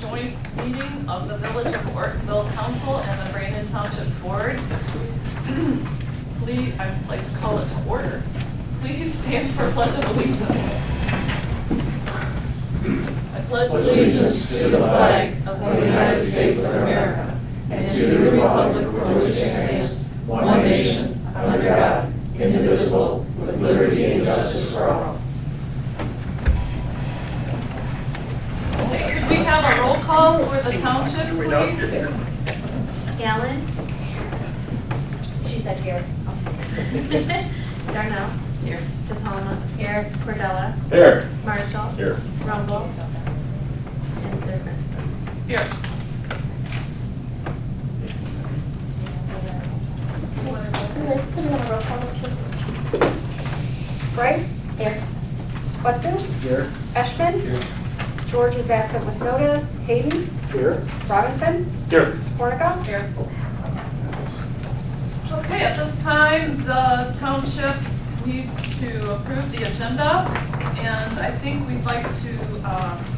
joint meeting of the Village of Ortonville Council and the Brandon Township Board. Please, I'd like to call it to order. Please stand for Pledge of Allegiance. I pledge allegiance to the flag of the United States of America and to the republic for which it stands, one nation, under God, indivisible, with liberty and justice for all. Okay, could we have a roll call for the township, please? Gallen. She said here. Darnell. Here. DePalma. Here. Cordella. Here. Marshall. Here. Rumble. And Thurman. Here. Liz, can we have a roll call, please? Bryce? Here. Hudson? Here. Eshman? Here. George is absent with notice. Hayden? Here. Robinson? Here. Skornica? Here. Okay, at this time, the township needs to approve the agenda, and I think we'd like to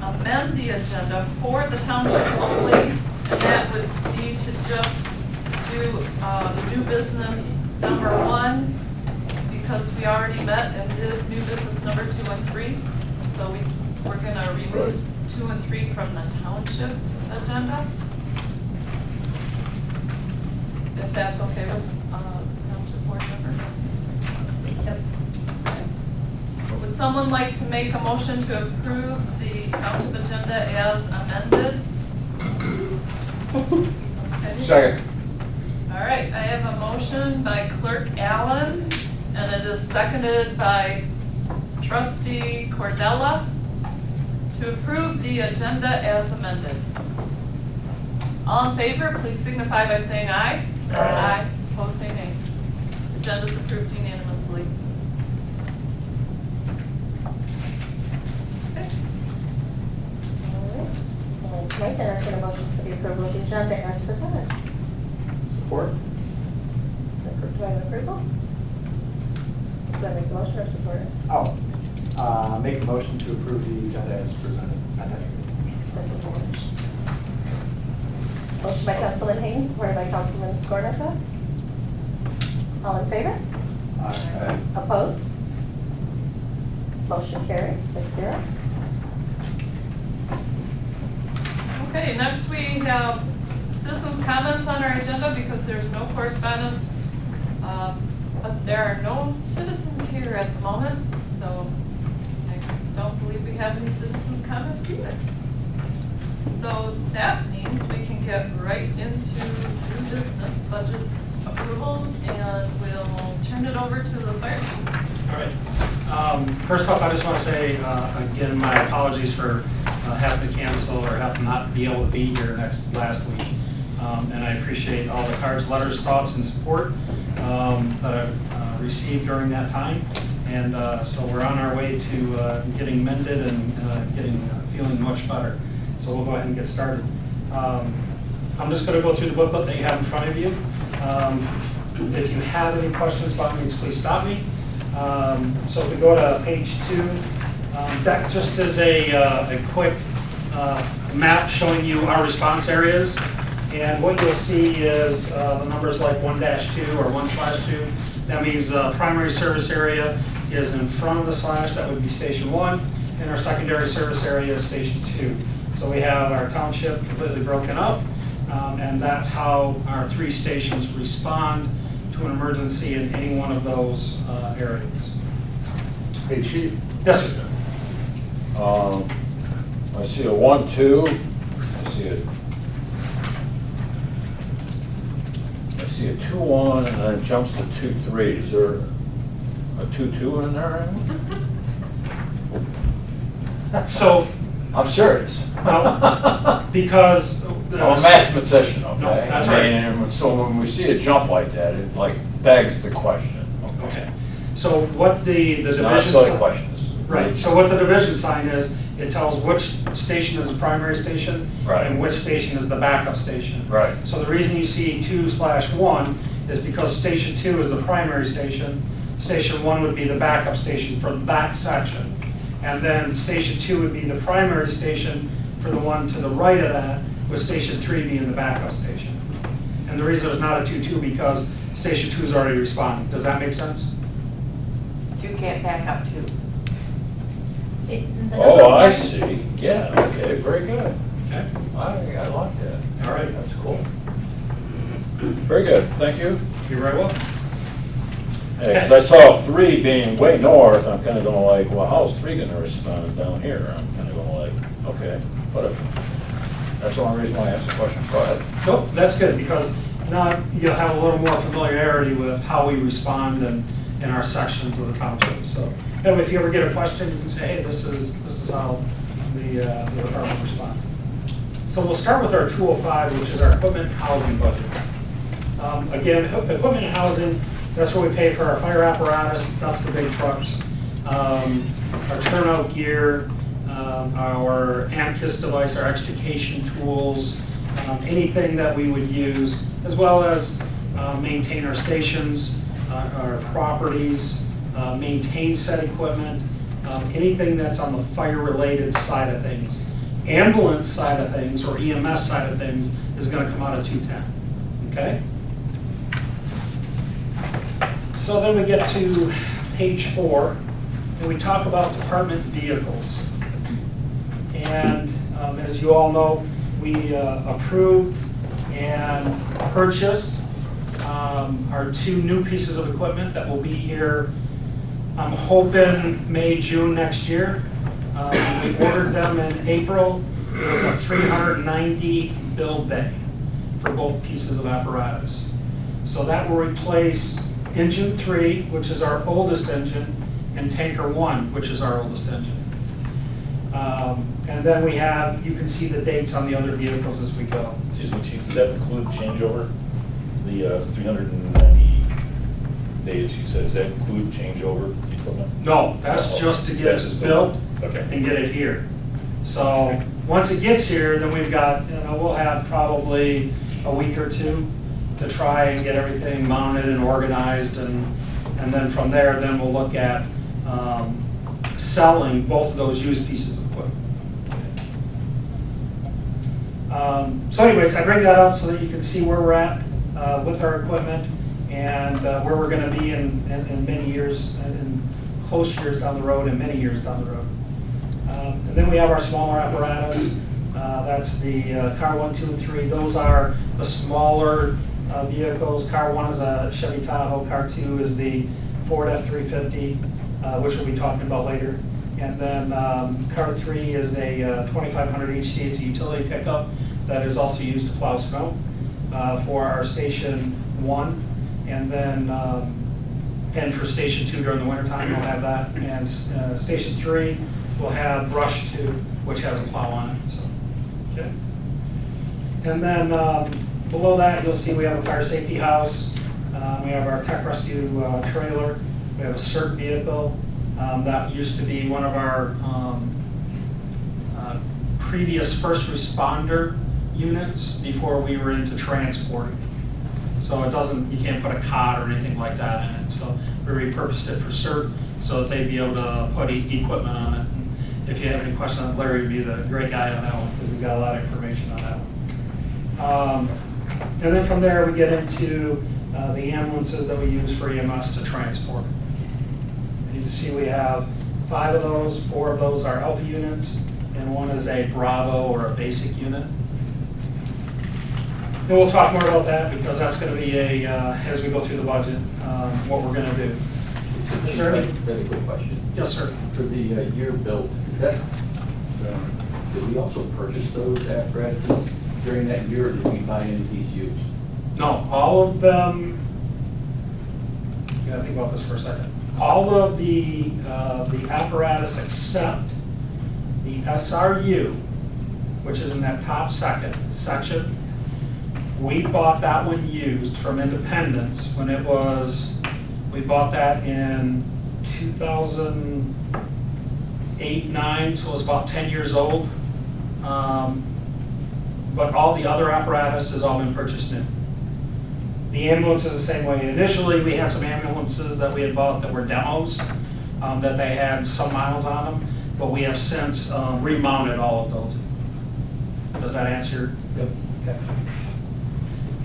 amend the agenda for the township only, and that would be to just do the new business number 1, because we already met and did new business number 2 and 3, so we're going to remove 2 and 3 from the township's agenda. If that's okay with township board members? Yep. Okay. Would someone like to make a motion to approve the township agenda as amended? Okay. Second. All right, I have a motion by Clerk Allen, and it is seconded by Trustee Cordella to approve the agenda as amended. All in favor, please signify by saying aye. Aye. Opposed, say nay. Agenda is approved unanimously. Okay. And tonight, I entertain a motion for the approval of the agenda as presented. Support. Do I have approval? Do I make the motion or support it? Oh, make a motion to approve the agenda as presented. Or support? Motion by Councilman Haynes, supported by Councilman Skornica. All in favor? Aye. Opposed? Motion carries 6-0. Okay, next we have citizens' comments on our agenda because there's no correspondence. But there are no citizens here at the moment, so I don't believe we have any citizens' comments either. So that means we can get right into new business budget approvals, and we'll turn it over to the fire chief. All right. First off, I just want to say, again, my apologies for having to cancel or having to not be able to be here last week. And I appreciate all the cards, letters, thoughts, and support that I've received during that time. And so we're on our way to getting mended and feeling much better. So we'll go ahead and get started. I'm just going to go through the booklet that you have in front of you. If you have any questions, by all means, please stop me. So if we go to page 2, that just is a quick map showing you our response areas. And what you'll see is the numbers like 1-2 or 1/2. That means the primary service area is in front of the slash, that would be station 1, and our secondary service area is station 2. So we have our township completely broken up, and that's how our 3 stations respond to an emergency in any one of those areas. Hey, Chief. Yes, sir. I see a 1-2. I see a 2-1, and then it jumps to 2-3. Is there a 2-2 in there? So, I'm serious. no, because I'm a mathematician, okay? No, that's right. And so when we see a jump like that, it like begs the question. okay. So what the It's division not a silly si- question. It's- Right. So what the division sign is, it tells which station is the primary station Right. and which station is the backup station. Right. So the reason you see 2/1 is because station 2 is the primary station. Station 1 would be the backup station for that section. And then station 2 would be the primary station for the one to the right of that, with Station 3 being the backup station. And the reason there's not a 2-2 because Station 2 is already responding. Does that make sense? 2 can't back up 2. Oh, I see. Yeah, okay, very good. Okay. I like that. All right. That's cool. Very good, thank you. You're very welcome. Because I saw 3 being way north, I'm kind of going like, well, how's 3 going to respond down here? I'm kind of going like, okay, whatever. That's the only reason why I asked the question. Go ahead. Nope, that's good, because now you'll have a little more familiarity with how we respond in our sections of the township. So, and if you ever get a question, you can say, hey, this is how the department responds. So we'll start with our 205, which is our equipment and housing budget. Again, equipment and housing, that's where we pay for our fire apparatus, that's the big trucks, our turnout gear, our AMKIS device, our extrication tools, anything that we would use, as well as maintain our stations, our properties, maintain said equipment, anything that's on the fire-related side of things. Ambulance side of things, or EMS side of things, is going to come out of 210, okay? So then we get to page 4, and we talk about department vehicles. And as you all know, we approved and purchased our 2 new pieces of equipment that will be here, I'm hoping, May, June next year. We ordered them in April. It was a 390 bill day for both pieces of apparatus. So that will replace engine 3, which is our oldest engine, and tanker 1, which is our oldest engine. And then we have, you can see the dates on the other vehicles as we go. Excuse me, Chief, does that include changeover? The 390 days you said, does that include changeover equipment? No, that's just to get That's it just the- built Okay. and get it here. So, once it gets here, then we've got, we'll have probably a week or 2 to try and get everything mounted and organized, and then from there, then we'll look at selling both of those used pieces of equipment. So anyways, I bring that up so that you can see where we're at with our equipment and where we're going to be in many years, in close years down the road and many years down the road. And then we have our smaller apparatus. That's the car 1, 2, and 3. Those are the smaller vehicles. Car 1 is a Chevy Tahoe. Car 2 is the Ford F-350, which we'll be talking about later. And then car 3 is a 2500 HD. It's a utility pickup that is also used to plow snow for our Station 1. And then, and for Station 2 during the wintertime, we'll have that. And Station 3 will have Brush 2, which has a plow on it. So, okay. And then below that, you'll see we have a fire safety house. We have our tech rescue trailer. We have a CERT vehicle. That used to be one of our previous first responder units before we were into transporting. So it doesn't, you can't put a cot or anything like that in it. So we repurposed it for CERT so that they'd be able to put equipment on it. And if you have any questions, Larry would be the great guy on that one because he's got a lot of information on that one. And then from there, we get into the ambulances that we use for EMS to transport. And you can see we have 5 of those. 4 of those are Alpha units, and 1 is a Bravo or a basic unit. And we'll talk more about that because that's going to be a, as we go through the budget, what we're going to do. Is there any? Very quick question. Yes, sir. For the year built, is that, did we also purchase those apparatuses during that year, or did we buy any of these used? No, all of them, you gotta think about this for a second. All of the apparatus except the SRU, which is in that top second section, we bought that one used from Independence when it was, we bought that in 2008, 9, so it was about 10 years old. But all the other apparatus has all been purchased new. The ambulance is the same way. Initially, we had some ambulances that we had bought that were demos, that they had some miles on them, but we have since remounted all of those. Does that answer? Yep. Okay.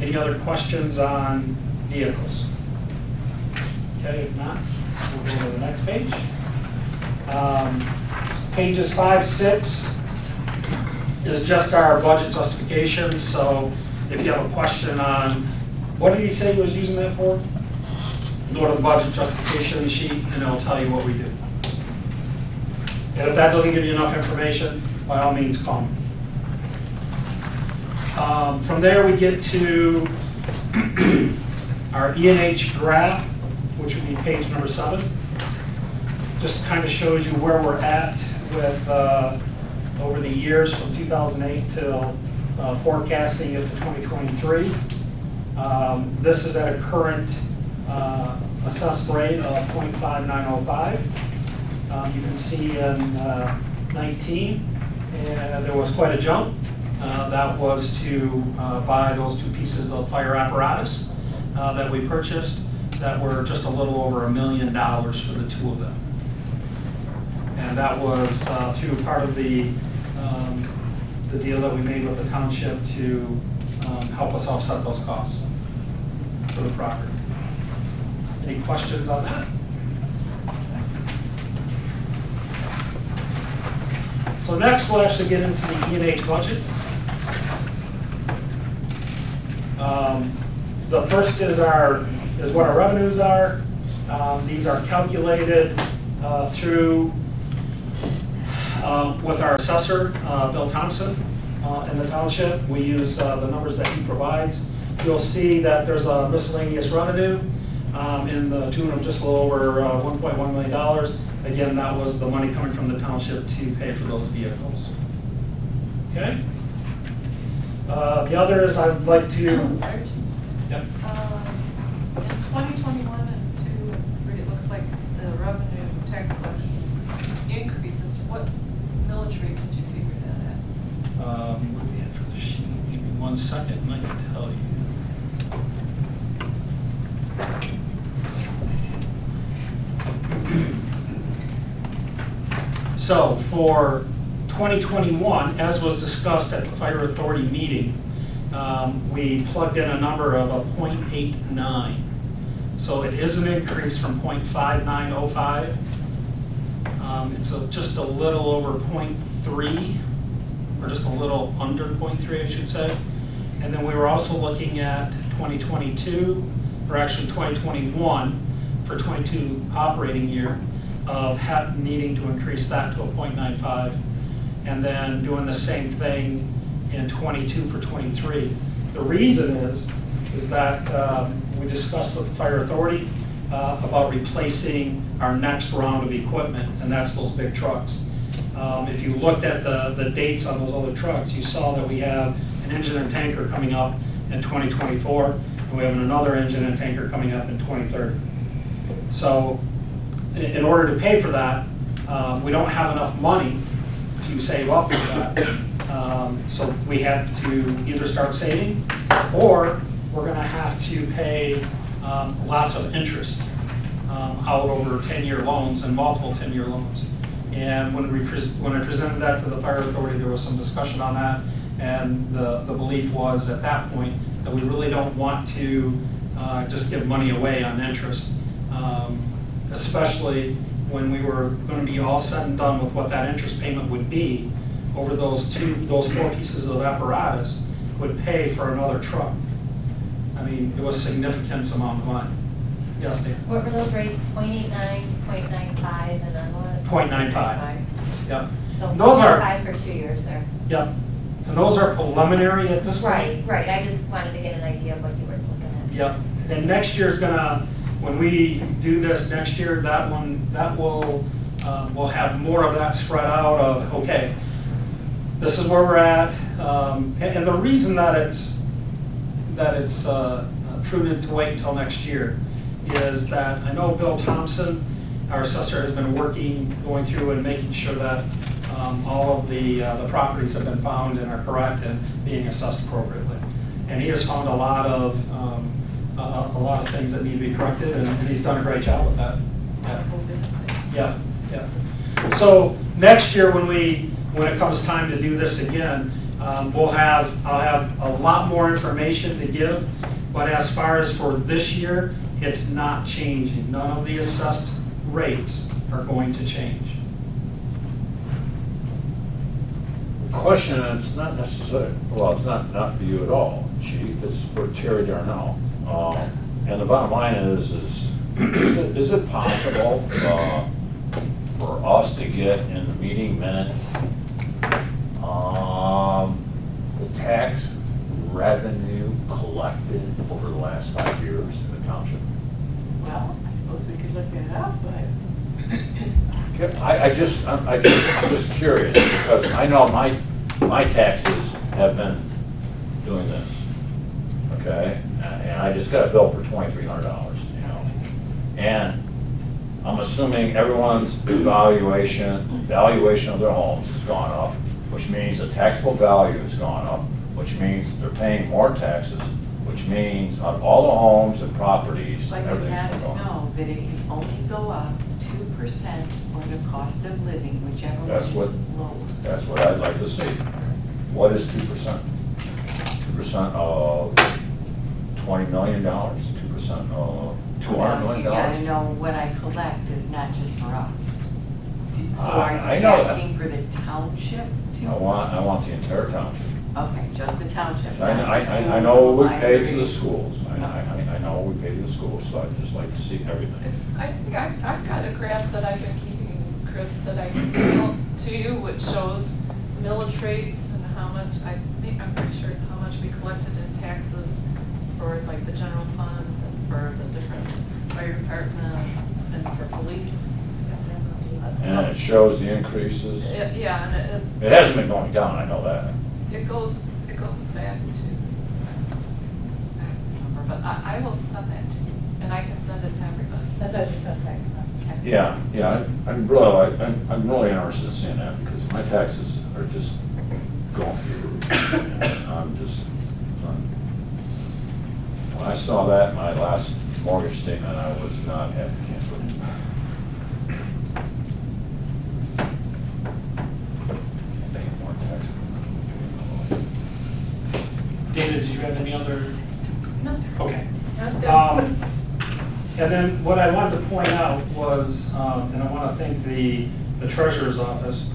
Any other questions on vehicles? Okay, if not, we'll go to the next page. Pages 5, 6 is just our budget justification. So if you have a question on, what did he say he was using that for? Go to the budget justification sheet and it'll tell you what we do. And if that doesn't give you enough information, by all means call me. From there we get to our E&H graph, which would be page number 7. Just kind of shows you where we're at with over the years from 2008 till forecasting it to 2023. This is at a current assessed rate of 0.5905. You can see in 19, and there was quite a jump. That was to buy those 2 pieces of fire apparatus that we purchased that were just a little over $1 million for the 2 of them. And that was through part of the deal that we made with the township to help us offset those costs for the property. Any questions on that? So next we'll actually get into the E&H budget. The first is what our revenues are. These are calculated through with our assessor, Bill Thompson, in the township. We use the numbers that he provides. You'll see that there's a miscellaneous revenue in the tune of just a little over $1.1 million. Again, that was the money coming from the township to pay for those vehicles. Okay? The other is I'd like to... Yep. In 2021 and 2 and 3, it looks like the revenue tax collection increases. What millage rate did you figure that at? What do we have for the sheet? Give me 1 second and I can tell you. So for 2021, as was discussed at the Fire Authority meeting, we plugged in a number of a 0.89. So it is an increase from 0.5905. It's just a little over 0.3, or just a little under 0.3, I should say. And then we were also looking at 2022, or actually 2021, for 22 operating year, of needing to increase that to a 0.95, and then doing the same thing in 22 for 23. The reason is that we discussed with the Fire Authority about replacing our next round of equipment, and that's those big trucks. If you looked at the dates on those other trucks, you saw that we have an engine and tanker coming up in 2024, and we have another engine and tanker coming up in 2030. So in order to pay for that, we don't have enough money to save up for that. So we have to either start saving, or we're going to have to pay lots of interest out over 10-year loans and multiple 10-year loans. And when I presented that to the Fire Authority, there was some discussion on that, and the belief was at that point that we really don't want to just give money away on interest, especially when we were going to be all said and done with what that interest payment would be over those 4 pieces of apparatus would pay for another truck. I mean, it was a significant amount of money. Yes, Dan? What were those rates? 0.89, 0.95, and then what? 0.95. Yep. So Those are- 0.95 for 2 years there. Yep. And those are preliminary at this point? Right. I just wanted to get an idea of what you were looking at. Yep. And next year's gonna, when we do this next year, we'll have more of that spread out of, okay, this is where we're at. And the reason that it's prudent to wait until next year is that I know Bill Thompson, our assessor, has been going through and making sure that all of the properties have been found and are correct and being assessed appropriately. And he has found a lot of things that need to be corrected, and he's done a great job with that. Yeah. So next year, when it comes time to do this again, I'll have a lot more information to give, but as far as for this year, it's not changing. None of the assessed rates are going to change. Question, and it's not necessarily, well, it's not for you at all, Chief, it's for Terry Darnell. And the bottom line is it possible for us to get in the meeting minutes the tax revenue collected over the last 5 years in the township? Well, I suppose we could look it up, but I'm just curious, because I know my taxes have been doing this, okay? And I just got a bill for $2,300, you know? And I'm assuming everyone's valuation of their homes has gone up, which means the taxable value has gone up, which means they're paying more taxes, which means on all the homes and properties, but you everything's have been to going up. know that it can only go up 2% on the cost of living, whichever one That's is what- lower. That's what I'd like to see. What is 2%? 2% of $20 million, 2% of $200 million? You gotta know what I collect is not just for us. So I are you know that. asking for the township to? I want the entire township. Okay, just the township. I not the I schools know or we pay to the libraries. schools. I know we pay to the schools, so I'd just like to see everything. I think I've got a graph that I've been keeping, Chris, that I can email to you, which shows millage rates and how much, I'm pretty sure it's how much we collected in taxes for like the general fund and for the different fire department and for police. And it shows the increases. Yeah, and It hasn't been going down, I know that. it goes back to, I don't remember, but I will send that to you, and I can send it to everybody. That's what I was just gonna say. Okay. Yeah, I'm really interested in seeing that, because my taxes are just going through the roof. And when I saw that in my last mortgage statement, I was not happy camping. Paying more taxes. David, did you have any other? No. Okay. No. And then what I wanted to point out was, and I want to thank the treasurer's office,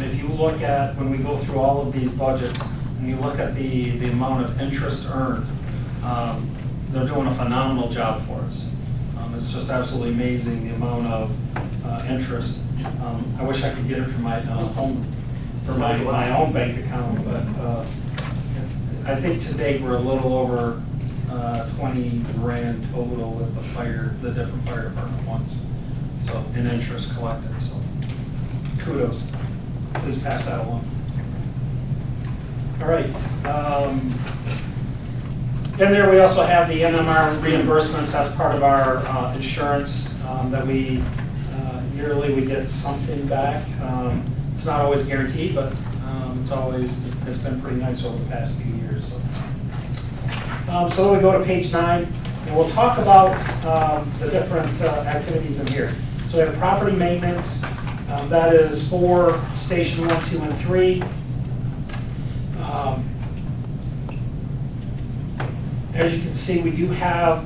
if you look at, when we go through all of these budgets, and you look at the amount of interest earned, they're doing a phenomenal job for us. It's just absolutely amazing, the amount of interest. I wish I could get it from my home, for my own bank account, but I think to date, we're a little over 20 grand total with the different fire department ones. So, in interest collected, so kudos. Please pass that along. All right. Then there we also have the NMR reimbursements. That's part of our insurance that we, yearly we get something back. It's not always guaranteed, but it's been pretty nice over the past few years. So then we go to page 9, and we'll talk about the different activities in here. So we have property maintenance. That is for Station 1, 2, and 3. As you can see, we do have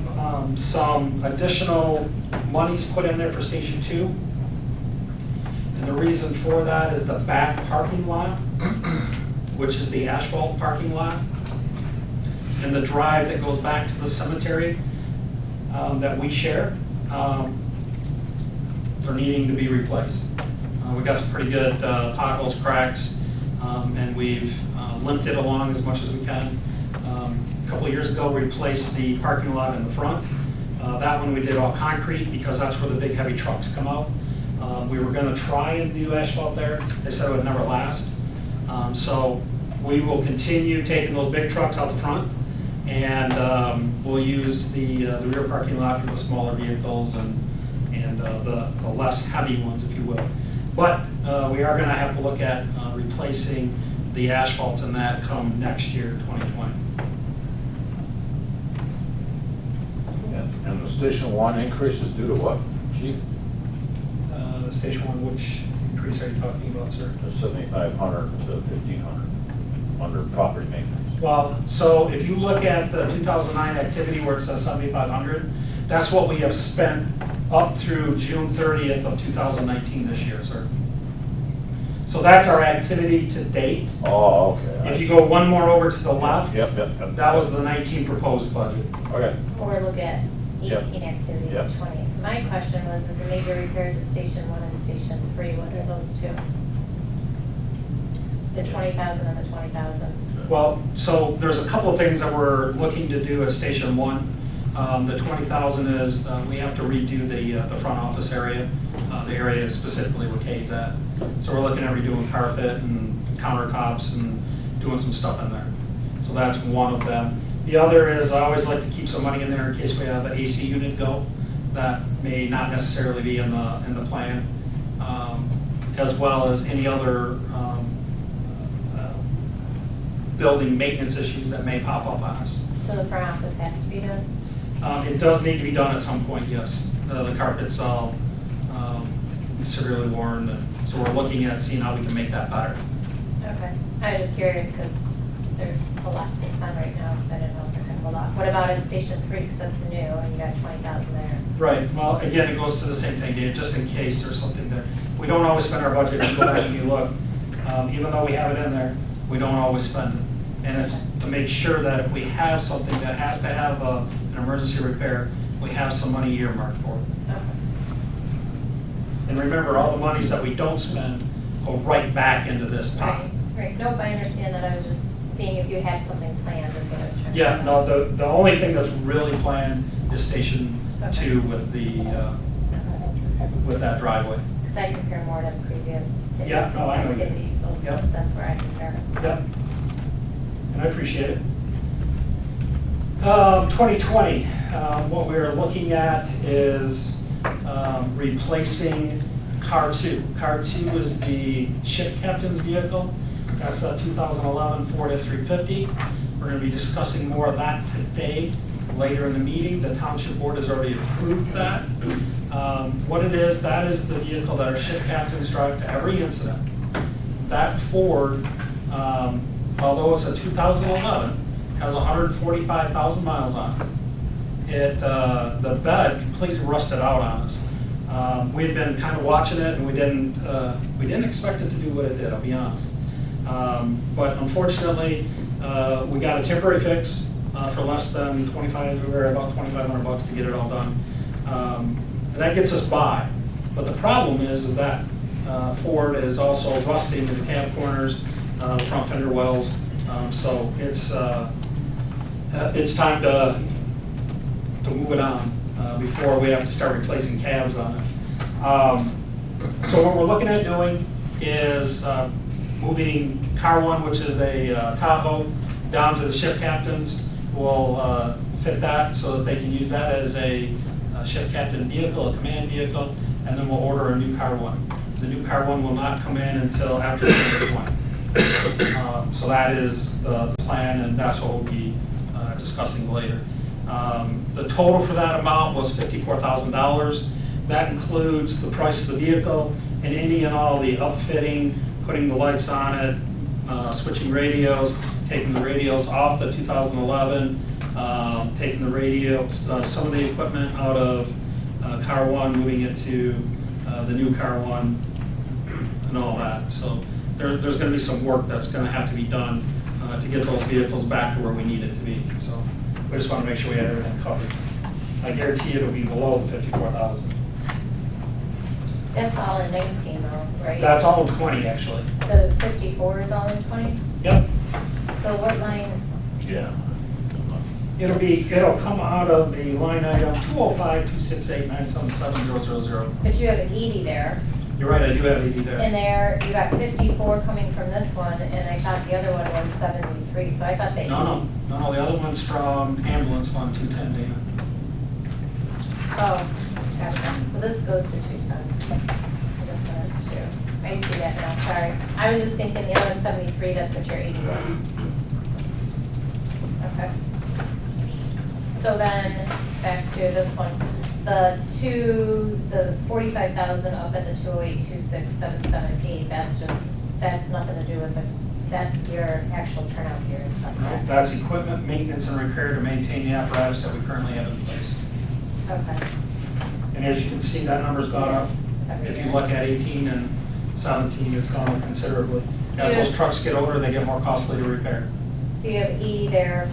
some additional monies put in there for Station 2. And the reason for that is the back parking lot, which is the asphalt parking lot, and the drive that goes back to the cemetery that we share are needing to be replaced. We've got some pretty good potholes, cracks, and we've limped it along as much as we can. A couple of years ago, we replaced the parking lot in the front. That one we did all concrete because that's where the big heavy trucks come out. We were going to try and do asphalt there. They said it would never last. So we will continue taking those big trucks out the front, and we'll use the rear parking lot for the smaller vehicles and the less heavy ones, if you will. But we are going to have to look at replacing the asphalt in that come next year, 2020. And the Station 1 increase is due to what, Chief? The Station 1, which increase are you talking about, sir? The 7,500 to 1,500. under property maintenance? Well, so if you look at the 2009 activity where it says 7,500, that's what we have spent up through June 30th of 2019 this year, sir. So that's our activity to date. Oh, okay. If you go one more over to the left, Yep. that was the 19 proposed budget. Okay. Or look at Yep. 18 activity, Yep. 20. My question was, is the major repairs at Station 1 and Station 3, what are those two? The 20,000 and the 20,000. Well, so there's a couple of things that we're looking to do at Station 1. The 20,000 is, we have to redo the front office area, the area specifically where Kay's at. So we're looking at redoing carpet and countertops and doing some stuff in there. So that's one of them. The other is, I always like to keep some money in there in case we have an AC unit go. That may not necessarily be in the plan, as well as any other building maintenance issues that may pop up on us. So the front office has to be done? It does need to be done at some point, yes. The carpet's all severely worn, and so we're looking at seeing how we can make that better. Okay. I was just curious because there's a lot to spend right now, so I didn't know if there's a lot. What about in Station 3, because that's new, and you got 20,000 there? Right, well, again, it goes to the same thing, Dave, just in case there's something there. We don't always spend our budget, if you go back and you look, even though we have it in there, we don't always spend it. And it's to make sure that if we have something that has to have an emergency repair, we have some money earmarked for it. Okay. And remember, all the monies that we don't spend go right back into this pot. Right. Nope, I understand that. I was just seeing if you had something planned is what I was trying to. Yeah, no, the only thing that's really planned is Station Okay. 2 with with that driveway. Because I compare more to previous Yeah, no, I know you do. activities, so Yep. that's where I compare. Yep. And I appreciate it. 2020, what we're looking at is replacing Car 2. Car 2 is the shift captain's vehicle. That's a 2011 Ford F-350. We're going to be discussing more of that today, later in the meeting. The township board has already approved that. What it is, that is the vehicle that our shift captains drive to every incident. That Ford, although it's a 2011, has 145,000 miles on it. The bed completely rusted out on us. We had been kind of watching it, and we didn't expect it to do what it did, I'll be honest. But unfortunately, we got a temporary fix for less than about $2,500 to get it all done. And that gets us by. But the problem is that Ford is also rusting in the cab corners, front fender wells. So it's time to move it on before we have to start replacing cabs on it. So what we're looking at doing is moving Car 1, which is a Tahoe, down to the shift captains. We'll fit that so that they can use that as a shift captain vehicle, a command vehicle, and then we'll order a new Car 1. The new Car 1 will not come in until after 2020. So that is the plan, and that's what we'll be discussing later. The total for that amount was $54,000. That includes the price of the vehicle and any and all the upfitting, putting the lights on it, switching radios, taking the radios off the 2011, taking the radios, some of the equipment out of Car 1, moving it to the new Car 1, and all that. So there's going to be some work that's going to have to be done to get those vehicles back to where we need it to be. So we just want to make sure we have everything covered. I guarantee you it'll be below the 54,000. That's all in 19 though, right? That's all in 20, actually. The 54 is all in 20? Yep. So what line? Yeah. It'll come out of the line item 205-268-977-000. But you have an 80 there. You're right, I do have 80 there. And there, you got 54 coming from this one, and I thought the other one was 73, so I thought that. No, the other one's from ambulance fund 210, Dana. Oh, gotcha. So this goes to 210. This one is 2. I see that now, sorry. I was just thinking the other one's 73, that's what your 80 was. Okay. So then, back to this one. The 45,000 up at the 208-26778, that's nothing to do with the that's your actual turnout gear and stuff, correct? That's equipment, maintenance, and repair to maintain the apparatus that we currently have in place. Okay. And as you can see, that number's gone up. Every If you year. look at 18 and 17, it's gone up considerably. So As you- those trucks get older, they get more costly to repair. So you have 80 there,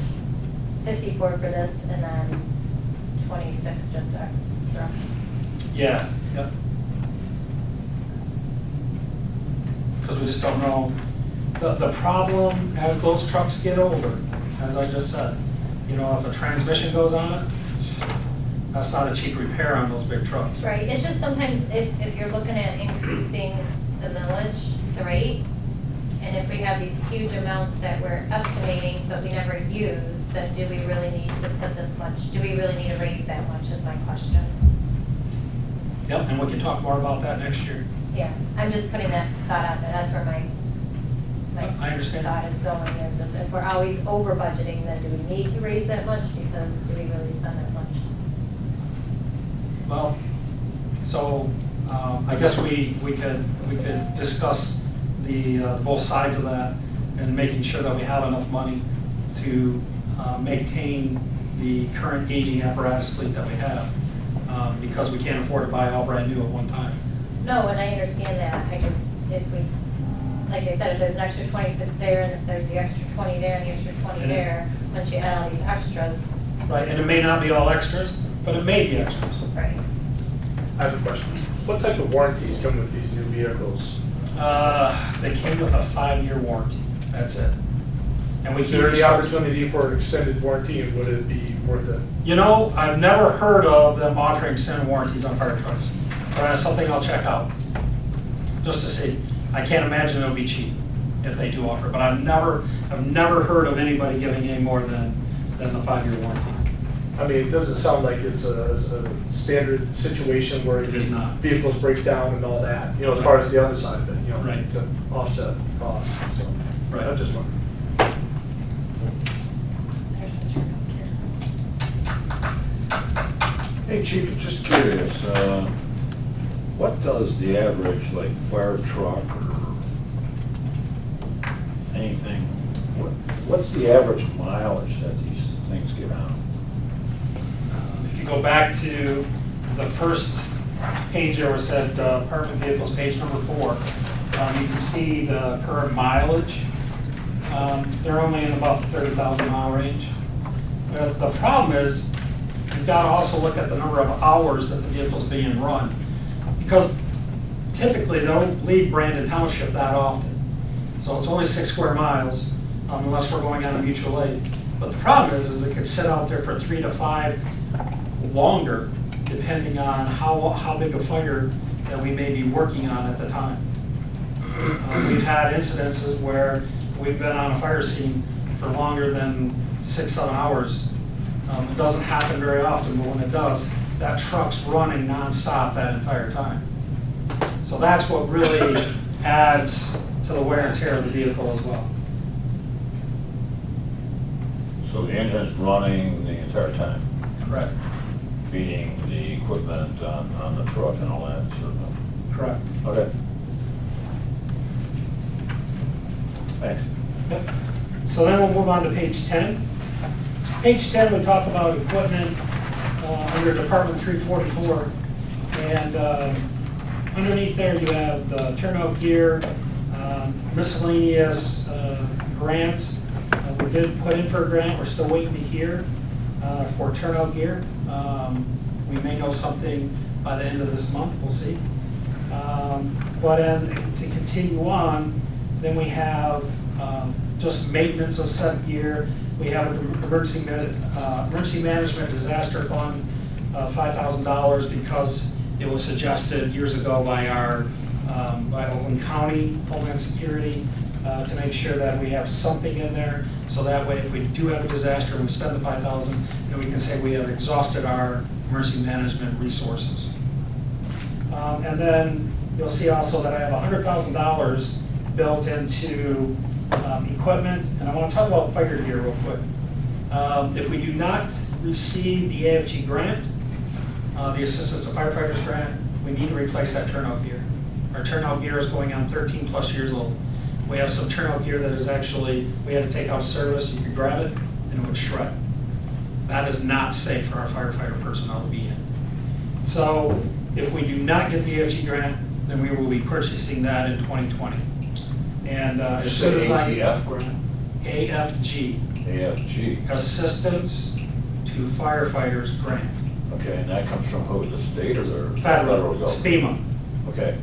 54 for this, and then 26 just extra. Yeah, yep. Because we just don't know. The problem, as those trucks get older, as I just said, you know, if a transmission goes on it, that's not a cheap repair on those big trucks. Right, it's just sometimes if you're looking at increasing the millage, the rate, and if we have these huge amounts that we're estimating but we never use, then do we really need to put this much, do we really need to raise that much is my question. Yep, and we can talk more about that next year. Yeah, I'm just putting that thought out there, that's where my I understand. thought is going, is if we're always over budgeting, then do we need to raise that much, because do we really spend that much? Well, so I guess we could discuss the both sides of that and making sure that we have enough money to maintain the current aging apparatus fleet that we have, because we can't afford to buy all brand new at one time. No, and I understand that, I just, if we, like I said, if there's an extra 26 there, and if there's the extra 20 there, and the extra 20 And- there, once you add all these extras, Right, and it may not be all extras, but it may be extras. right? I have a question. What type of warranties come with these new vehicles? They came with a 5-year warranty, that's it. And we Is keep there any these trucks- opportunity for an extended warranty, and would it be worth it? You know, I've never heard of them offering extended warranties on fire trucks, but that's something I'll check out, just to see. I can't imagine it'll be cheap if they do offer, but I've never heard of anybody giving any more than the 5-year warranty. I mean, it doesn't sound like it's a standard situation where It is not. vehicles break down and all that, you know, as far as the other side of it, you know, Right. to offset costs, so. Right. I just wondered. Hey, Chief, just curious, what does the average, like, fire truck or anything, what's the average mileage that these things get on? If you go back to the first page there, where it said department vehicles, page number 4, you can see the current mileage. They're only in about the 30,000 mile range. The problem is, you've got to also look at the number of hours that the vehicle's being run, because typically they don't leave Brandon Township that often. So it's only 6 square miles, unless we're going on a mutual aid. But the problem is it could sit out there for 3 to 5 longer, depending on how big a fire that we may be working on at the time. We've had incidences where we've been on a fire scene for longer than 6-7 hours. It doesn't happen very often, but when it does, that truck's running nonstop that entire time. So that's what really adds to the wear and tear of the vehicle as well. So the engine's running the entire time, Correct. feeding the equipment on the truck and all that sort of thing? Correct. Okay. Thanks. Yep. So then we'll move on to page 10. Page 10, we talk about equipment under Department 344. And underneath there, you have the turnout gear, miscellaneous grants. We did put in for a grant. We're still waiting to hear for turnout gear. We may know something by the end of this month. We'll see. But to continue on, then we have just maintenance of said gear. We have an emergency management disaster fund, $5,000, because it was suggested years ago by by Oakland County Homeland Security to make sure that we have something in there, so that way if we do have a disaster and we spend the $5,000, then we can say we have exhausted our emergency management resources. And then you'll see also that I have $100,000 built into equipment, and I want to talk about fire gear real quick. If we do not receive the AFG grant, the Assistance to Firefighters grant, we need to replace that turnout gear. Our turnout gear is going on 13 plus years old. We have some turnout gear that is actually, we had to take out of service, you could grab it, and it would shred. That is not safe for our firefighter personnel to be in. So if we do not get the AFG grant, then we will be purchasing that in 2020. And as soon as I... ATF grant? AFG, AFG. Assistance to Firefighters Grant. Okay, and that comes from who, the state or the Federal, it's government? FEMA. Okay,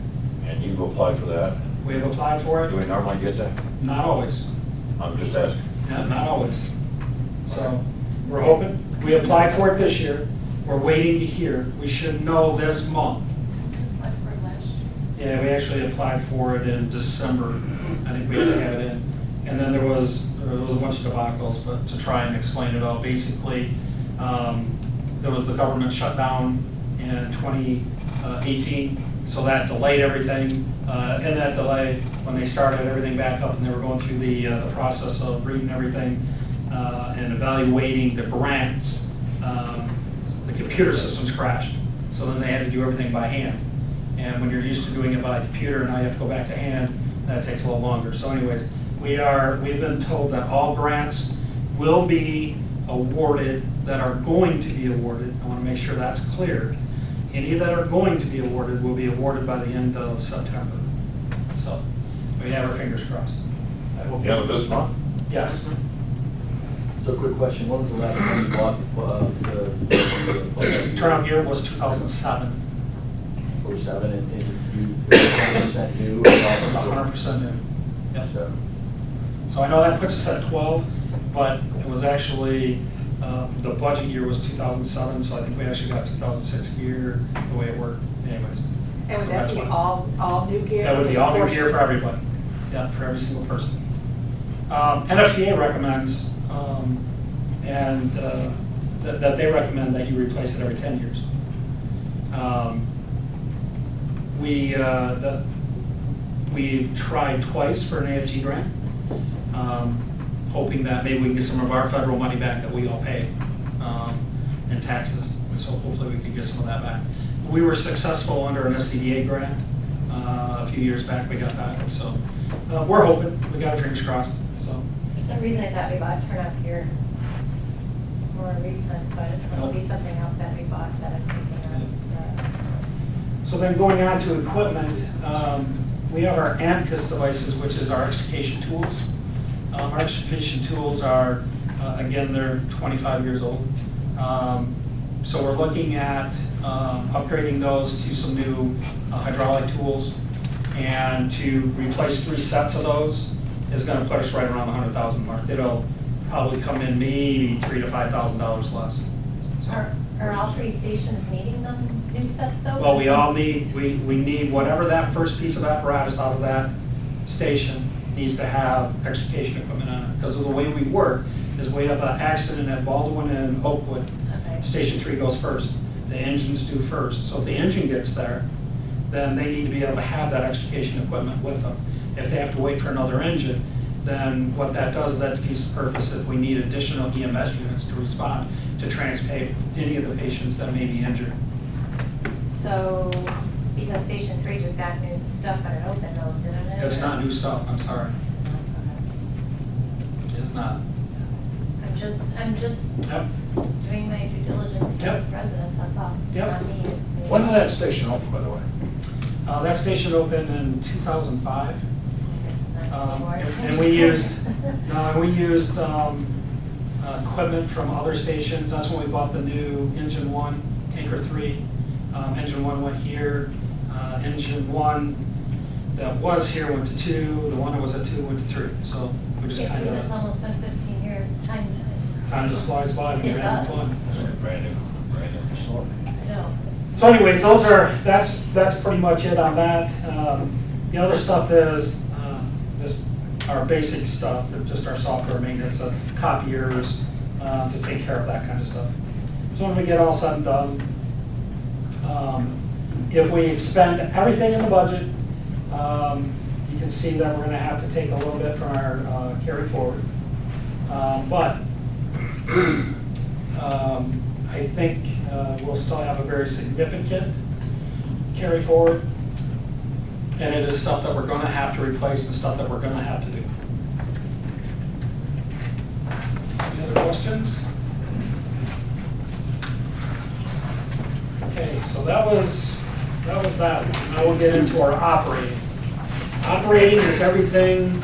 and you've applied for that? We have applied for Do we it, normally get that? not always. I'm just asking. Not always. So, we're hoping. We applied for it this year. We're waiting to hear. We should know this month. Applied for it last year. Yeah, we actually applied for it in December. I think we had to have it in. And then there was a bunch of debacles, but to try and explain it all, basically, there was the government shutdown in 2018, so that delayed everything. In that delay, when they started everything back up and they were going through the process of reading everything and evaluating the grants, the computer systems crashed. So then they had to do everything by hand. And when you're used to doing it by computer and now you have to go back to hand, that takes a little longer. So anyways, we've been told that all grants will be awarded, that are going to be awarded. I want to make sure that's clear. Any that are going to be awarded will be awarded by the end of September. So we have our fingers crossed. I hope- The end of this month? Yes. So quick question, when was the last time you bought the Turnout gear was 2007. 07 and you 100% new? It was 100% new. Yep. So, So I know that puts us at 12, but it was actually, the budget year was 2007, so I think we actually got 2006 gear, the way it worked anyways. And would So that that's be why. all new gear? That would be all new gear for everybody, yeah, for every single person. NFPA recommends, and that they recommend that you replace it every 10 years. We've tried twice for an AFG grant, hoping that maybe we can get some of our federal money back that we all pay in taxes. So hopefully we could get some of that back. We were successful under an SCDA grant a few years back. We got that. So we're hoping. We got our fingers crossed. So For some reason, I thought we bought turnout gear more recent, but it must be something else that we bought that I'm thinking of. So then going on to equipment, we have our AMCUS devices, which is our extrication tools. Our extrication tools are, again, they're 25 years old. So we're looking at upgrading those to some new hydraulic tools. And to replace 3 sets of those is going to put us right around the $100,000 mark. It'll probably come in maybe $3,000 to $5,000 less. So- Are all 3 stations needing them new sets though? Well, we all need, we need whatever that first piece of apparatus out of that station needs to have extrication equipment on it. Because of the way we work is we have an accident at Baldwin and Oakwood. Okay. Station 3 goes first. The engines do first. So if the engine gets there, then they need to be able to have that extrication equipment with them. If they have to wait for another engine, then what that does is that defeats the purpose if we need additional EMS units to respond to transport any of the patients that may be injured. So, because Station 3 just got new stuff at an open though, didn't it? It's not new stuff, I'm sorry. It's not. I'm just Yep. doing my due diligence Yep. with residents, that's all. Yep. Not me, it's me. When did that station open, by the way? That station opened in 2005. There's not anymore. And we used, equipment from other stations. That's when we bought the new Engine 1, Tanker 3. Engine 1 went here. Engine 1 that was here went to 2. The one that was at 2 went to 3. So we just Can't kind believe it's of, almost been 15 years. time just flies by when you're It having does. fun. Brand new facility. I know. So anyways, that's pretty much it on that. The other stuff is just our basic stuff, just our software maintenance, copiers, to take care of that kind of stuff. So when we get all said and done, if we expend everything in the budget, you can see that we're going to have to take a little bit from our carry forward. But I think we'll still have a very significant carry forward. And it is stuff that we're gonna have to replace and stuff that we're gonna have to do. Any other questions? Okay, so that was that. Now we'll get into our operating. Operating is everything,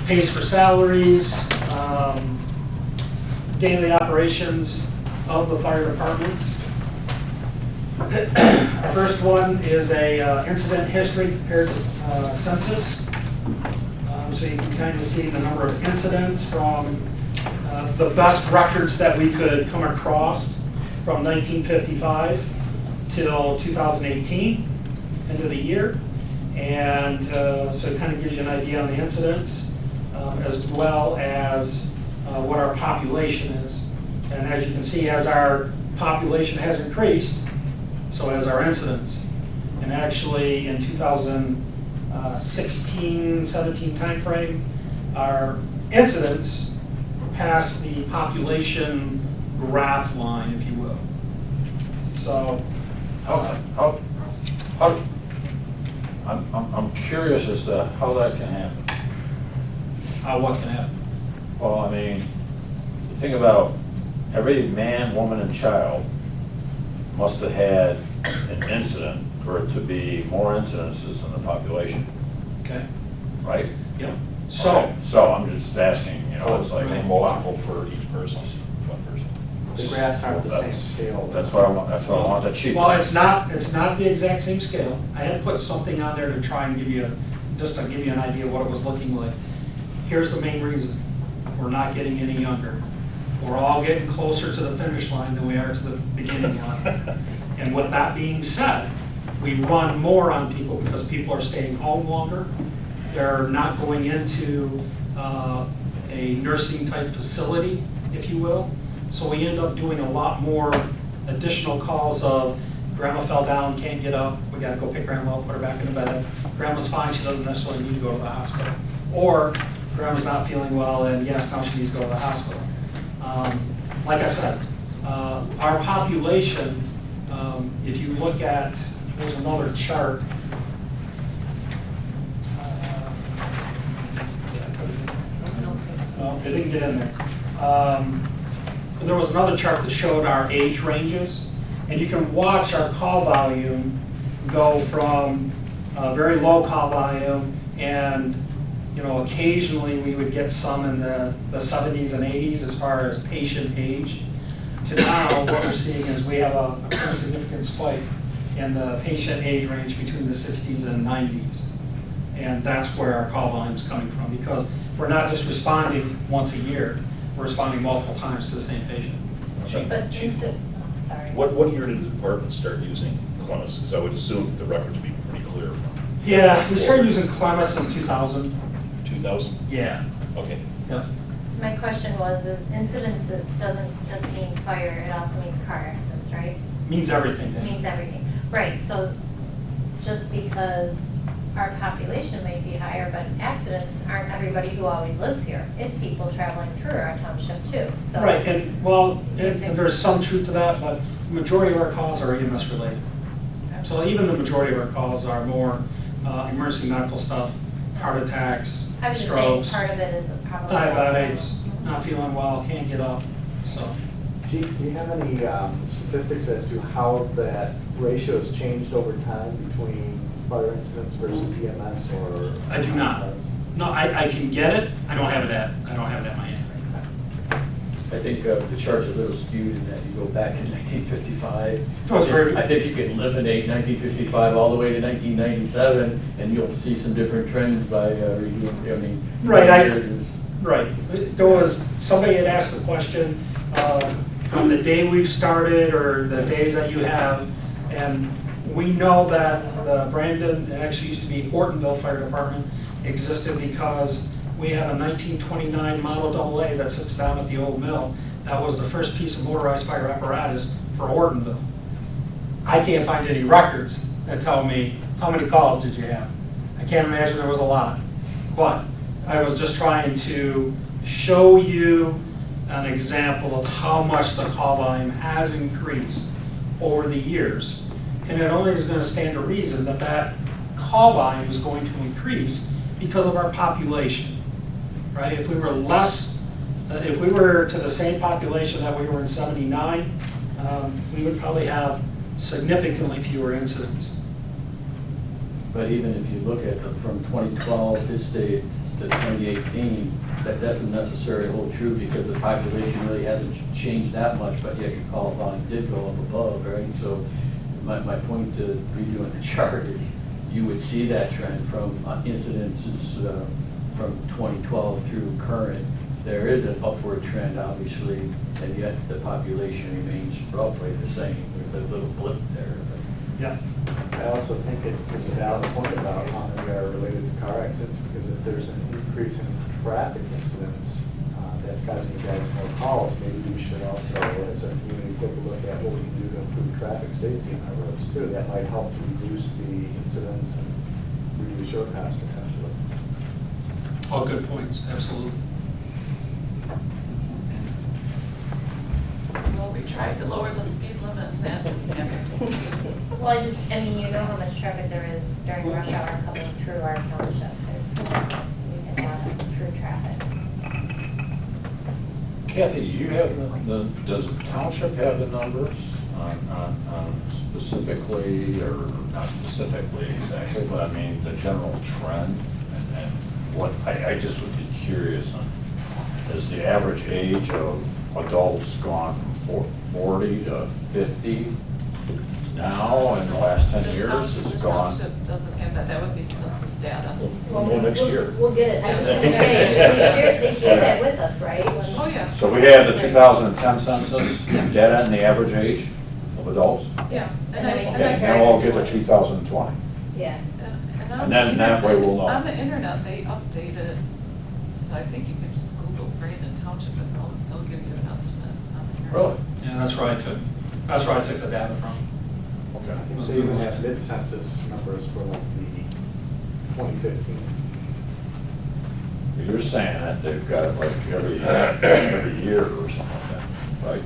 pays for salaries, daily operations of the fire department. First one is a incident history compared to census. So you can kind of see the number of incidents from the best records that we could come across from 1955 till 2018, end of the year. And so it kind of gives you an idea on the incidents, as well as what our population is. And as you can see, as our population has increased, so has our incidents. And actually, in 2016-17 timeframe, our incidents passed the population graph line, if you will. So, I'm curious as to how that can happen. what can happen? Well, I mean, the thing about every man, woman, and child must have had an incident for it to be more incidences than the population, Okay. right? Yeah. Okay, so I'm just asking, you know, it's like, And multiple for each person, one person. The graphs aren't the same scale. That's what I want, that cheap. Well, it's not the exact same scale. I had put something on there to try and give you, just to give you an idea of what it was looking like. Here's the main reason. We're not getting any younger. We're all getting closer to the finish line than we are to the beginning line. And with that being said, we run more on people because people are staying home longer. They're not going into a nursing type facility, if you will. So we end up doing a lot more additional calls of grandma fell down, can't get up, we gotta go pick grandma up, put her back in the bed. Grandma's fine, she doesn't necessarily need to go to the hospital. Or grandma's not feeling well and yes, now she needs to go to the hospital. Like I said, our population, if you look at, there's another chart. No, it didn't get in there. There was another chart that showed our age ranges, and you can watch our call volume go from very low call volume, and you know, occasionally we would get some in the 70s and 80s as far as patient age, to now what we're seeing is we have a pretty significant spike in the patient age range between the 60s and 90s. And that's where our call volume is coming from, because we're not just responding once a year, we're responding multiple times to the same patient. But Chief, sorry. what year did the department start using Columbus? Because I would assume that the records would be pretty clear from Yeah, we started using Clemis in 2000. 2000? Yeah. Okay. Yeah. My question was, is incidents doesn't just mean fire, it also means car accidents, right? Means everything. It means everything. Right, so just because our population may be higher, but accidents aren't everybody who always lives here. It's people traveling through our township too, so. Right, and well, and there's some truth to that, but the majority of our calls are EMS related. So even the majority of our calls are more emergency medical stuff, heart attacks, I was just saying, strokes, part of it is probably. diabetics, not feeling well, can't get up, so. Chief, do you have any statistics as to how that ratio has changed over time between fire incidents versus EMS or? I do not. No, I can get it, I don't have it at my hand. I think the chart's a little skewed in that you go back to 1955. Oh, it's very- I think you can eliminate 1955 all the way to 1997, and you'll see some different trends by reviewing, I mean. Right, years. Right. There was, somebody had asked the question, from the day we've started or the days that you have, and we know that the Brandon, it actually used to be Ortonville Fire Department, existed because we have a 1929 Model AA that sits down at the old mill. That was the first piece of motorized fire apparatus for Ortonville. I can't find any records that tell me how many calls did you have. I can't imagine there was a lot, but I was just trying to show you an example of how much the call volume has increased over the years. And it only is going to stand to reason that that call volume is going to increase because of our population, right? If we were less, if we were to the same population that we were in '79, we would probably have significantly fewer incidents. But even if you look at from 2012, this date, to 2018, that doesn't necessarily hold true because the population really hasn't changed that much, but yet your call volume did go up above, right? So my point to redoing the chart is you would see that trend from incidences from 2012 through current. There is an upward trend, obviously, and yet the population remains roughly the same. There's a little blip there. Yeah. I also think there's a valid point about how many are related to car accidents, because if there's an increase in traffic incidents, that's causing you guys more calls, maybe we should also, as a community, take a look at what we can do to improve traffic safety on our roads too. That might help to reduce the incidents and reduce your costs potentially. All good points, absolutely. Well, we tried to lower the speed limit and Well, I mean, you know how much traffic there is during rush hour coming through our township. There's a lot of through traffic. Kathy, do you have does the township have the numbers on specifically, or not specifically exactly, but I mean the general trend and what, I just would be curious on, is the average age of adults gone from 40 to 50 now in the last 10 years? Is The it gone? township doesn't have that, that would be census data. Well, next year. We'll get it. I was gonna say, they share that with us, right? Oh, yeah. So we have the 2010 census data and the average age of adults, Yeah. and then we'll get the 2020. Yeah. on And then the that way we'll internet- know. On the internet, they update it, so I think you can just Google Brandon Township and they'll give you an estimate on the internet. Really? Yeah, that's where I took the data from. Okay. So you even have mid-census numbers for like the 2015. You're saying that they've got it like every year or something like that, right?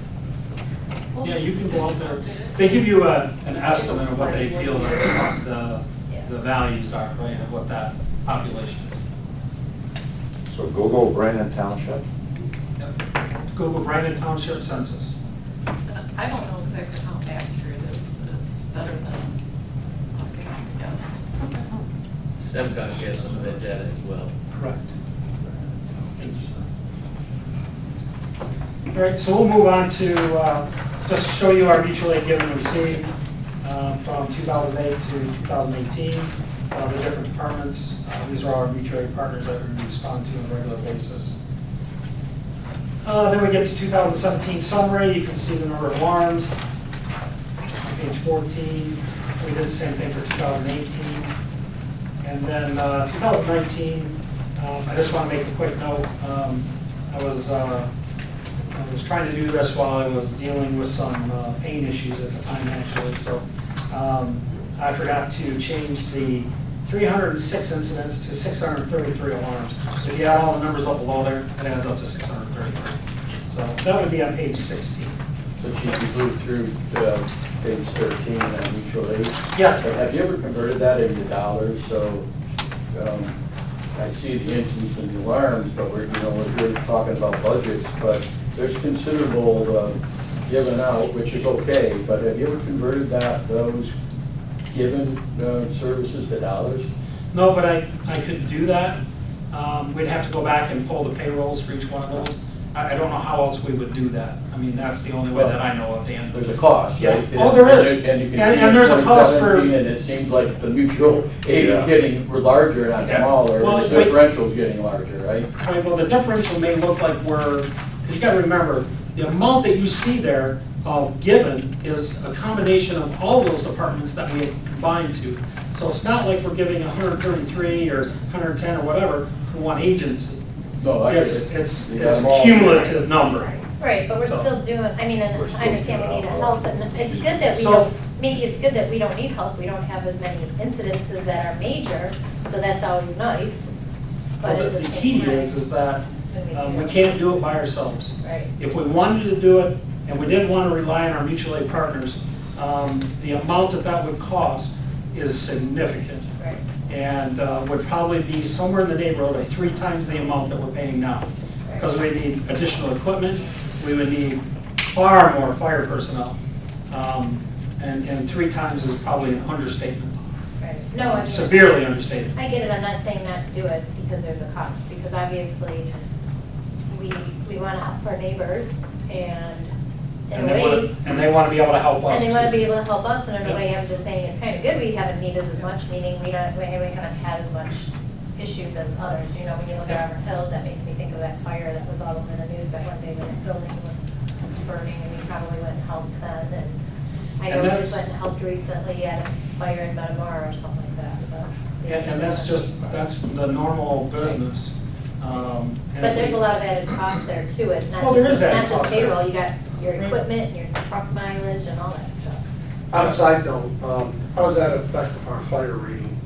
Yeah, you can go out there. They give you an estimate of what they feel the values are, right, of what that population is. So Google Brandon Township? Yep. Google Brandon Township Census. I don't know exactly how accurate it is, but it's better than, I was going to guess. SEMCOG gets some of that data as well. Correct. All right, so we'll move on to just show you our mutual aid given and received from 2008 to 2018, the different departments. These are our mutual aid partners that we respond to on a regular basis. Then we get to 2017 summary. You can see the number of alarms. Page 14. We did the same thing for 2018. And then 2019, I just want to make a quick note. I was trying to do this while I was dealing with some pain issues at the time, actually. So I forgot to change the 306 incidents to 633 alarms. If you add all the numbers up below there, it adds up to 633. So that would be on page 16. So Chief, you moved through page 13 on mutual aid. Yes. Have you ever converted that into dollars? So I see the incidents and the alarms, but we're really talking about budgets, but there's considerable given out, which is okay, but have you ever converted those given services to dollars? No, but I could do that. We'd have to go back and pull the payrolls for each one of those. I don't know how else we would do that. I mean, that's the only way that I know of, Dan. There's a cost, Yeah. right? Oh, there is. And you can And- see and there's a in cost for- 2017, and it seems like the mutual aid Yeah. is getting larger, not Yeah. smaller, Well, the wait. differential's getting larger, right? Right, well, the differential may look like because you gotta remember, the amount that you see there given is a combination of all those departments that we have combined to. So it's not like we're giving 133 or 110 or whatever for one agency. No, I get It's it. it's You got it's them a all. cumulative number. Right, but we're So- still doing, I mean, and We're still I understand we doing need all help, right. and it's good that we So- don't, maybe it's good that we don't need help, we don't have as many incidences that are major, so that's always nice. But Well, at the the key same time, is that we can't do it by ourselves. Right, If we wanted to do it, and we didn't want to rely on our mutual aid partners, the amount that would cost is significant. Right. And would probably be somewhere in the neighborhood of 3 times the amount that we're paying now. Because we need additional equipment, we would need far more fire personnel. And 3 times is probably an understatement, Right. No, I mean, severely understated. I get it, I'm not saying not to do it because there's a cost, because obviously we want to help our neighbors and in a way. And they want to be able to help us. And they want to too. be able to help us, and in a Yep. way, I'm just saying it's kind of good we haven't needed as much, meaning we haven't had as much issues as others. You know, when you look at Auburn Hills, that makes me think of that fire that was all over the news that one day when that building was burning, and we probably went and helped then. And I know And we that's- just went and helped recently at a fire in Metamora or something like that. And that's the normal business. And But there's a lot of added cost there to it, Well, there is added not just cost there. payroll, you got your Right. equipment, your truck mileage, and all that stuff. On a side note, how does that affect our fire rating?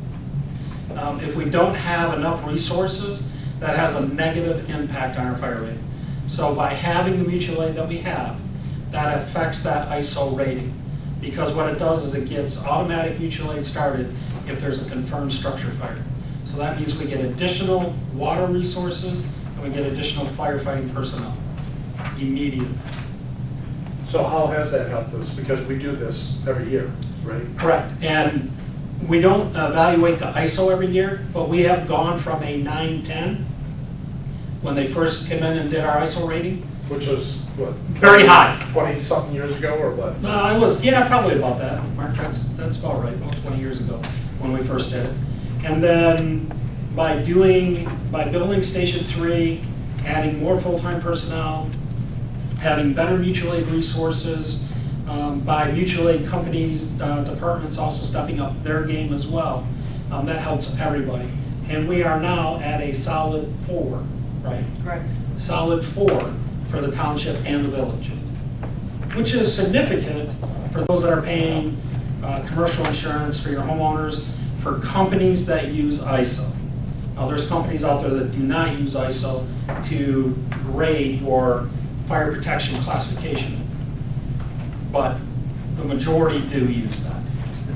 If we don't have enough resources, that has a negative impact on our fire rating. So by having the mutual aid that we have, that affects that ISO rating. Because what it does is it gets automatic mutual aid started if there's a confirmed structure fire. So that means we get additional water resources and we get additional firefighting personnel immediately. So how has that helped us? Because we do this every year, right? Correct. And we don't evaluate the ISO every year, but we have gone from a 910 when they first came in and did our ISO rating. Which was, what? Very high. 20-something years ago, or what? It was, yeah, probably about that. Mark, that's about right, about 20 years ago when we first did it. And then by building Station 3, adding more full-time personnel, having better mutual aid resources, by mutual aid companies, departments also stepping up their game as well, that helps everybody. And we are now at a solid 4, right? Correct. Solid 4 for the township and the village, which is significant for those that are paying commercial insurance for your homeowners, for companies that use ISO. Now, there's companies out there that do not use ISO to grade your fire protection classification, but the majority do use that.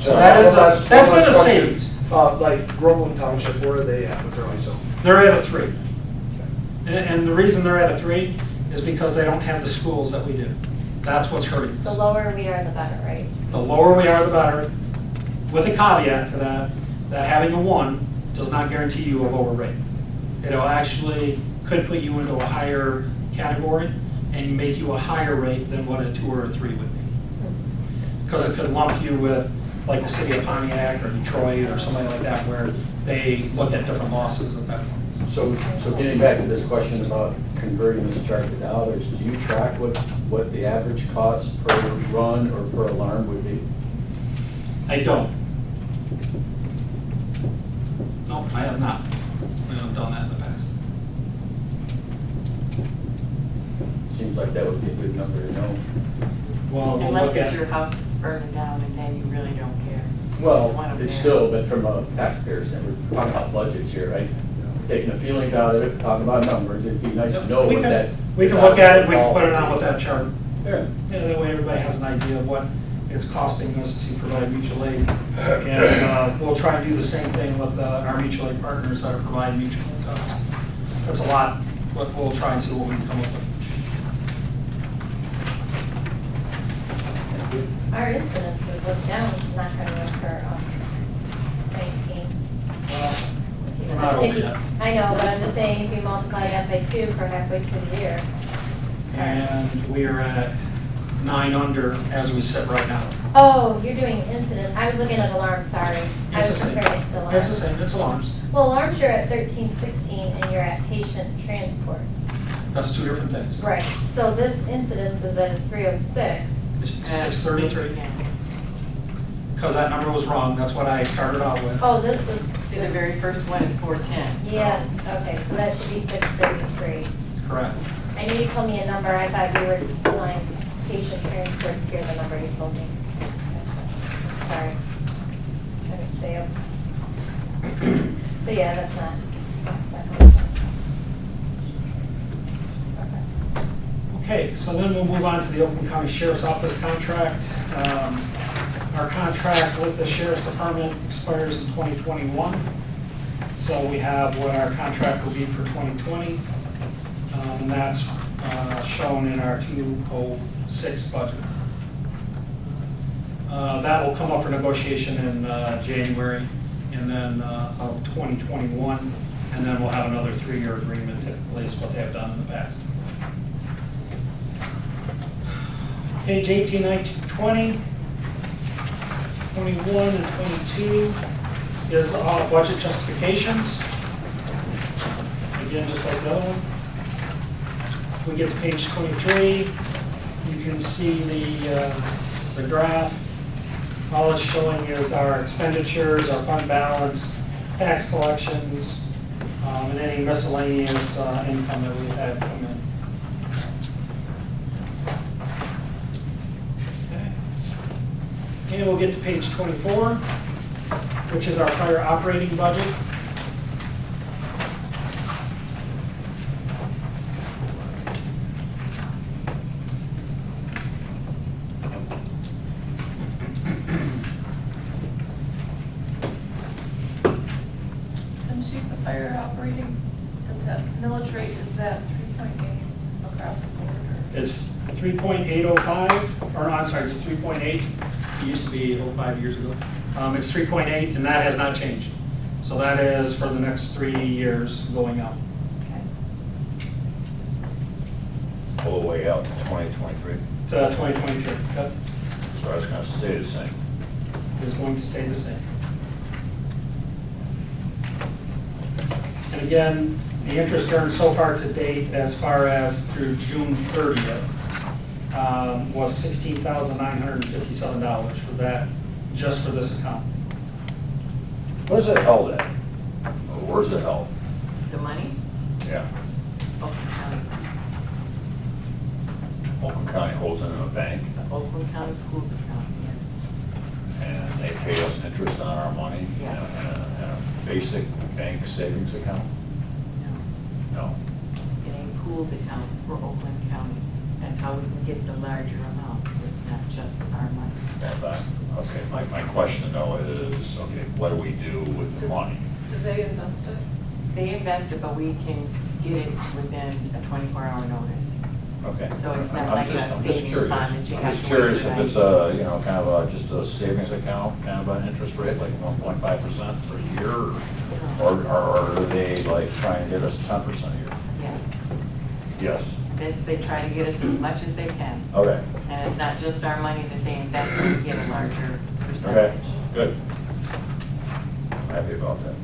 So that's been a savings. Like Groveland Township, where are they at with their ISO? They're at a 3. And the reason they're at a 3 is because they don't have the schools that we do. That's what's hurting The us. lower we are, the better, right? The lower we are, the better, with a caveat to that, that having a 1 does not guarantee you a lower rate. It'll actually could put you into a higher category and make you a higher rate than what a 2 or a 3 would be. Because it could lump you with, like the city of Pontiac or Detroit or somebody like that, where they look at different losses at that point. So getting back to this question about converting this charge to dollars, do you track what the average cost per run or per alarm would be? I don't. No, I have not. I have done that in the past. Seems like that would be a good number to know. Well, we'll Unless look it's at your house that's burning down and then you really don't care. Just Well, want 'em it's there. still, but from a taxpayer standpoint, we're talking about budgets here, right? Taking the feelings out of it, talking about numbers, it'd be nice to know We what can- that. We can look at it, we can put it on with that chart. Yeah. Yeah, that way everybody has an idea of what it's costing us to provide mutual aid. And we'll try and do the same thing with our mutual aid partners that are providing mutual aid to us. That's a lot, but we'll try and see what we can come up with. Our incidences was down, not coming up for 19. We're not over yet. I know, but I'm just saying, if you multiply that by 2 for halfway through the year. And we are at 9 under as we sit right now. Oh, you're doing incident, I was looking at alarms, sorry. I It's was the same. comparing it to alarms. It's the same, it's alarms. Well, alarms, you're at 1316 and you're at patient transports. That's 2 different things. Right, so this incidence is at a 306. It's 633, because that number was wrong, that's what I started out with. Oh, this was. See, the very first one is 410. so- Yeah, okay, so that should be 633. Correct. I knew you told me a number, I thought you were line patient transports here, the number you told me. Sorry. Trying to stay up. So yeah, that's not that much. Okay. Okay, so then we'll move on to the Oakland County Sheriff's Office contract. Our contract with the sheriff's department expires in 2021. So we have what our contract will be for 2020. And that's shown in our 206 budget. That will come up for negotiation in January and then of 2021. And then we'll have another 3-year agreement to replace what they have done in the past. Page 18, 19, 20, 21, and 22 is budget justifications. Again, just like the other one. We get to page 23, you can see the graph. All it's showing is our expenditures, our fund balance, tax collections, and any miscellaneous income that we've had come in. Okay. And we'll get to page 24, which is our fire operating budget. Fire operating, the millage rate is at 3.8 across the board? Or? It's 3.805, or no, I'm sorry, it's 3.8. It used to be 05 years ago. It's 3.8, and that has not changed. So that is for the next 3 years going up. Okay. All the way out to 2023. To 2023, yep, So that's going to stay the same. is going to stay the same. And again, the interest earned so far to date, as far as through June 30th, was $16,957 for that, just for this account. What is it held at? Or where's it held? The money? Yeah. Oakland County. Oakland County holds it in a bank, The Oakland County Pool Account, yes. and they pay us interest on our money? Yeah. And a basic bank savings account? No, No. in a pooled account for Oakland County. That's how we can get the larger amounts. It's not just our money. Well, okay, my question though is, okay, what do we do with the money? Do they invest it? They invest it, but we can get it within a 24-hour notice. Okay. So it's not I'm like just- a I'm just savings curious. bond that you I'm have just to wait curious for if that. it's a, you know, kind of just a savings account, kind of an interest rate, like 1.5% per year? Or are they like trying to get us 10% a year? Yes. Yes. This, they try to get us as much as they can. Okay. And it's not just our money that they invest, we get a larger Okay, percentage. good. I'm happy about that.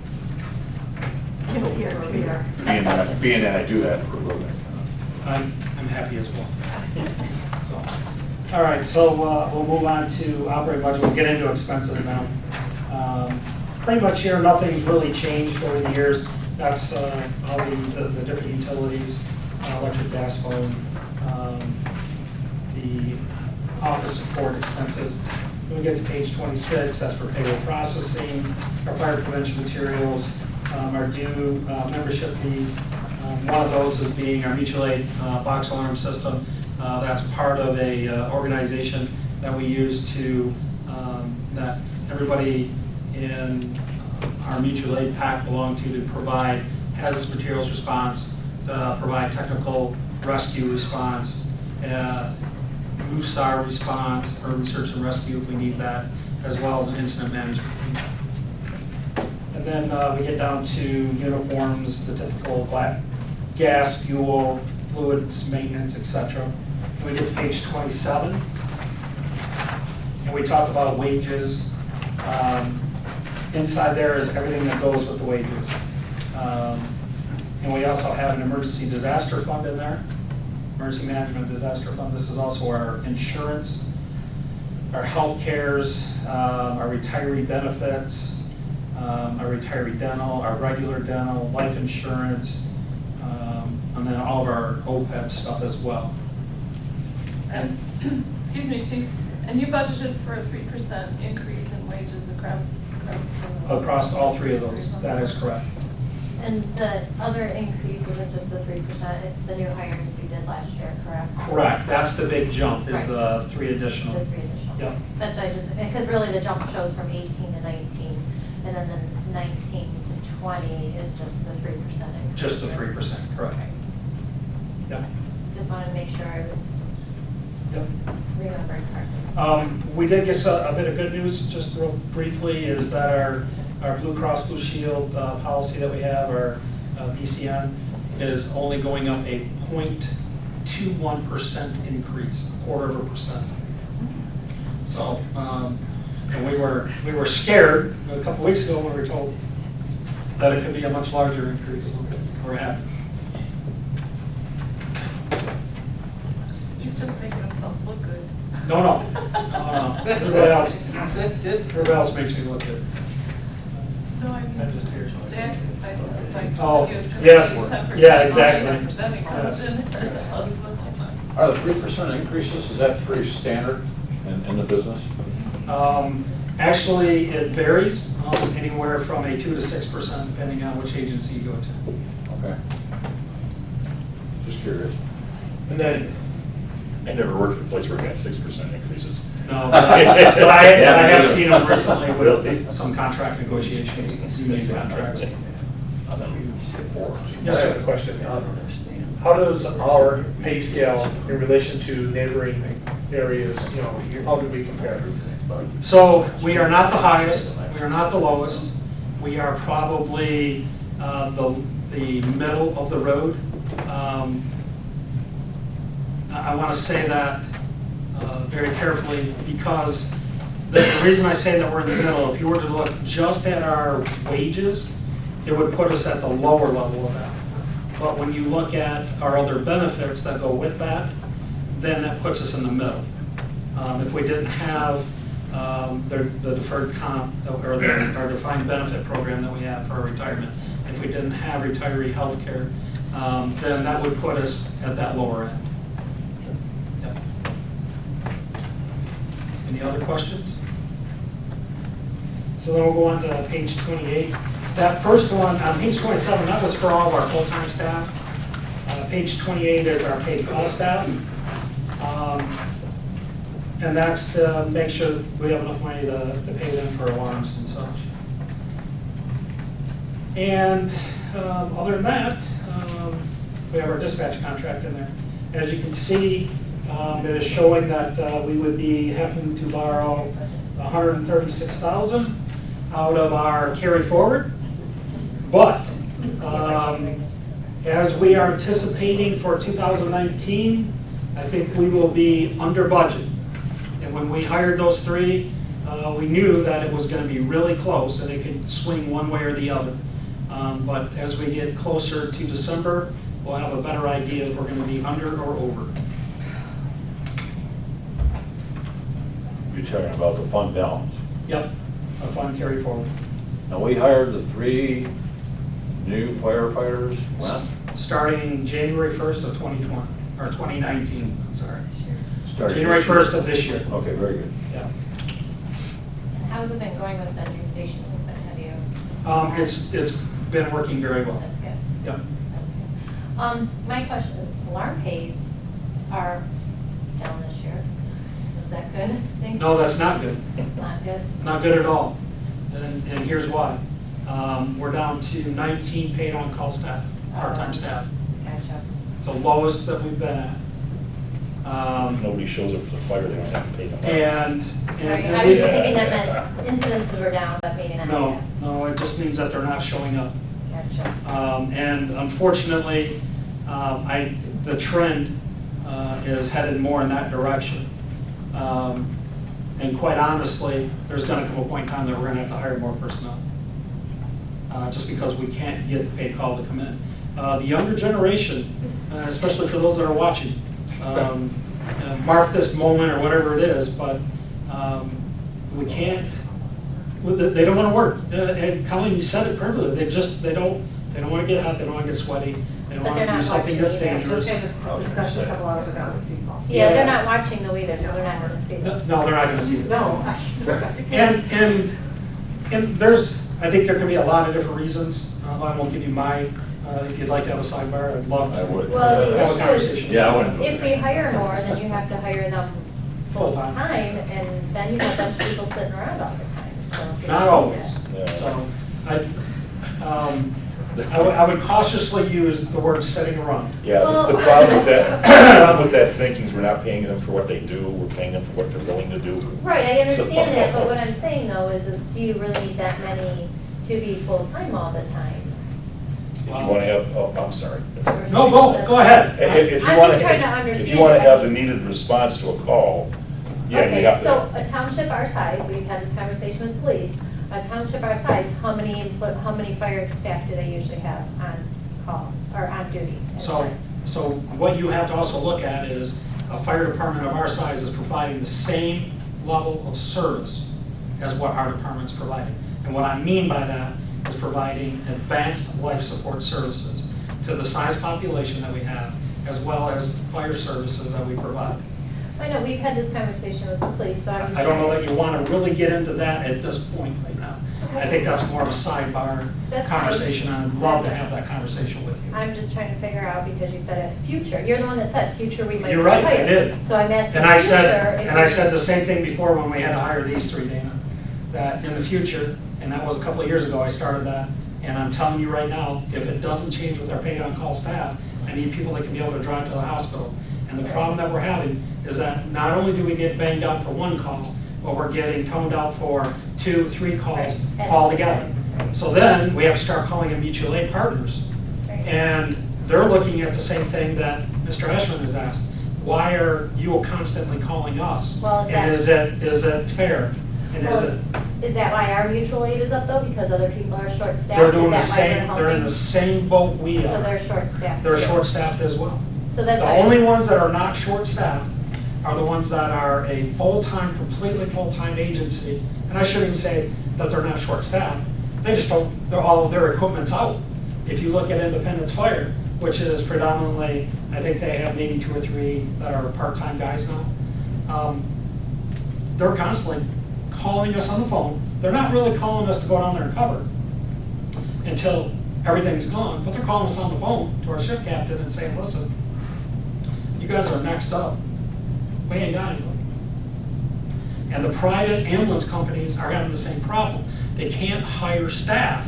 Being that I do that for a living. I'm happy as well. So, all right, so we'll move on to operating budget. We'll get into expenses now. Pretty much here, nothing's really changed over the years. That's all the different utilities, electric, gas, phone, the office support expenses. When we get to page 26, that's for payroll processing, our fire prevention materials, our due membership fees. One of those is being our mutual aid box alarm system. That's part of a organization that we use to, that everybody in our mutual aid pack belong to provide hazardous materials response, provide technical rescue response, USAR response, urban search and rescue if we need that, as well as an incident management team. And then we get down to uniforms, the typical gas, fuel, fluids, maintenance, etc. And we get to page 27, and we talk about wages. Inside there is everything that goes with the wages. And we also have an emergency disaster fund in there, emergency management disaster fund. This is also our insurance, our health cares, our retiree benefits, our retiree dental, our regular dental, life insurance, and then all of our OPEB stuff as well. And, excuse me, Chief, and you budgeted for a 3% increase in wages across Across all three of those, that is correct. And the other increase isn't just the 3%, it's the new hires we did last year, correct? Correct, that's the big jump, is the three additional. The 3 additional. Yeah. That's why I just, because really the jump shows from 18 to 19, and then the 19 to 20 is just the 3%. Just the 3%, correct. Yeah. Just wanted to make sure I was Yep. remembering correctly. We did get a bit of good news, just real briefly, is that our Blue Cross Blue Shield policy that we have, our BCN, is only going up a 0.21% increase, a quarter of a percent. So, and we were scared a couple weeks ago when we were told that it could be a much larger increase. We're happy. He's just making himself look good. No. Everybody else makes me look good. No, I I'm mean, just here. Jack, I Oh, told you it's going yes. to be 10%. Yeah, exactly. 10% comes in. Are the 3% increases, is that pretty standard in the business? Actually, it varies, anywhere from a 2 to 6%, depending on which agency you go to. Okay. Just curious. And then, I never worked at a place where we got 6% increases. No, but I have seen them recently with some contract negotiations, union contracts. I Yes, have a sir. question. How does our pay scale in relation to neighboring areas, how do we compare? So we are not the highest, we are not the lowest. We are probably the middle of the road. I want to say that very carefully because the reason I say that we're in the middle, if you were to look just at our wages, it would put us at the lower level of that. But when you look at our other benefits that go with that, then that puts us in the middle. If we didn't have the deferred comp or our defined benefit program that we have for our retirement, if we didn't have retiree health care, then that would put us at that lower end. Yep. Any other questions? So then we'll go on to page 28. That first one, on page 27, that was for all of our full-time staff. Page 28 is our paid call staff. And that's to make sure we have enough money to pay them for alarms and such. And other than that, we have our dispatch contract in there. As you can see, it is showing that we would be having to borrow $136,000 out of our carry forward. But as we are anticipating for 2019, I think we will be under budget. And when we hired those three, we knew that it was going to be really close and it could swing one way or the other. But as we get closer to December, we'll have a better idea if we're going to be under or over. You're talking about the fund balance. Yep, a fund carry forward. Now, we hired the 3 new firefighters when? Starting January 1st of 2020, or 2019, I'm sorry. Started January this year. 1st of this year. Okay, very good. Yeah. And how's it been going with the new station? Have you? It's been working very well. That's good. Yep. That's good. My question is, alarm pays are down this year. Is that good? Think- No, that's not good. Not good? Not good at all. And here's why. We're down to 19 paid on-call staff, part-time staff. Gotcha. It's the lowest that we've been at. If nobody shows up for the fire, they don't have to pay them. And Right, I was just thinking that meant incidences were down, but maybe not. no, it just means that they're not showing up. Gotcha. And unfortunately, the trend is headed more in that direction. And quite honestly, there's going to come a point in time that we're going to have to hire more personnel. Just because we can't get the paid call to come in. The younger generation, especially for those that are watching, mark this moment or whatever it is, but we can't, they don't want to work. And Colleen, you said it perfectly, they don't want to get hot, they don't want to get sweaty, they don't But want they're to do not something that's watching either. dangerous. Just had this discussion a couple hours ago with people. Yeah, they're not watching though either, so they're not going to see No, this. they're not going to see this. No. And there's, I think there can be a lot of different reasons. I won't give you mine. If you'd like to have a sidebar, I'd love to. I would. Well, the Have a issue conversation. is, Yeah, I wouldn't go if there. we hire more, then you have to hire them Full-time. full-time, and then you have a bunch of people sitting around all the time, so. if you Not do always. that- Yeah. So I would cautiously use the word sitting around. Yeah, the Well, problem with that, the problem with that thinking is we're not paying them for what they do, we're paying them for what they're willing to do. Right, I So- understand that, but what I'm saying though is do you really need that many to be full-time all the time? If you want to have, oh, I'm sorry. No, go ahead. If you I'm want just to, trying to if understand you want to it. have the needed response to a call, yeah, you have Okay, so to. a township our size, we've had this conversation with police, a township our size, how many fire staff do they usually have on call, or on duty? at a So, time? so what you have to also look at is a fire department of our size is providing the same level of service as what our department's providing. And what I mean by that is providing advanced life support services to the size population that we have, as well as fire services that we provide. I know, we've had this conversation with the police, so I'm. I don't know that you want to really get into that at this point right now. I think that's more of a sidebar That's fine. conversation, and I'd love to have that conversation with you. I'm just trying to figure out, because you said it, future, you're the one that said future we might. You're right, I hire. did. So I'm asking. And I future said, if and I we- said the same thing before when we had to hire these three, Dana, that in the future, and that was a couple of years ago, I started that, and I'm telling you right now, if it doesn't change with our paid on-call staff, I need people that can be able to drive to the hospital. And the problem that we're having is that not only do we get banged out for one call, but we're getting toned out for 2, 3 calls Right. altogether. So then, we have to start calling in mutual aid partners. Right. And they're looking at the same thing that Mr. Eshman has asked. Why are you constantly calling us? Well, And is it fair? And is Well, it, Is that why our mutual aid is up though, because other people are short-staffed? they're doing the Is that why same, they're in helping? the same boat we So are. they're short-staffed. They're too. short-staffed as well. So that's. The why- only ones that are not short-staffed are the ones that are a full-time, completely full-time agency. And I shouldn't even say that they're not short-staffed. They just don't, all of their equipment's out. If you look at Independence Fire, which is predominantly, I think they have maybe 2 or 3 that are part-time guys now. They're constantly calling us on the phone. They're not really calling us to go down there and cover until everything's gone, but they're calling us on the phone to our ship captain and saying, listen, you guys are next up. We ain't got anybody. And the private ambulance companies are having the same problem. They can't hire staff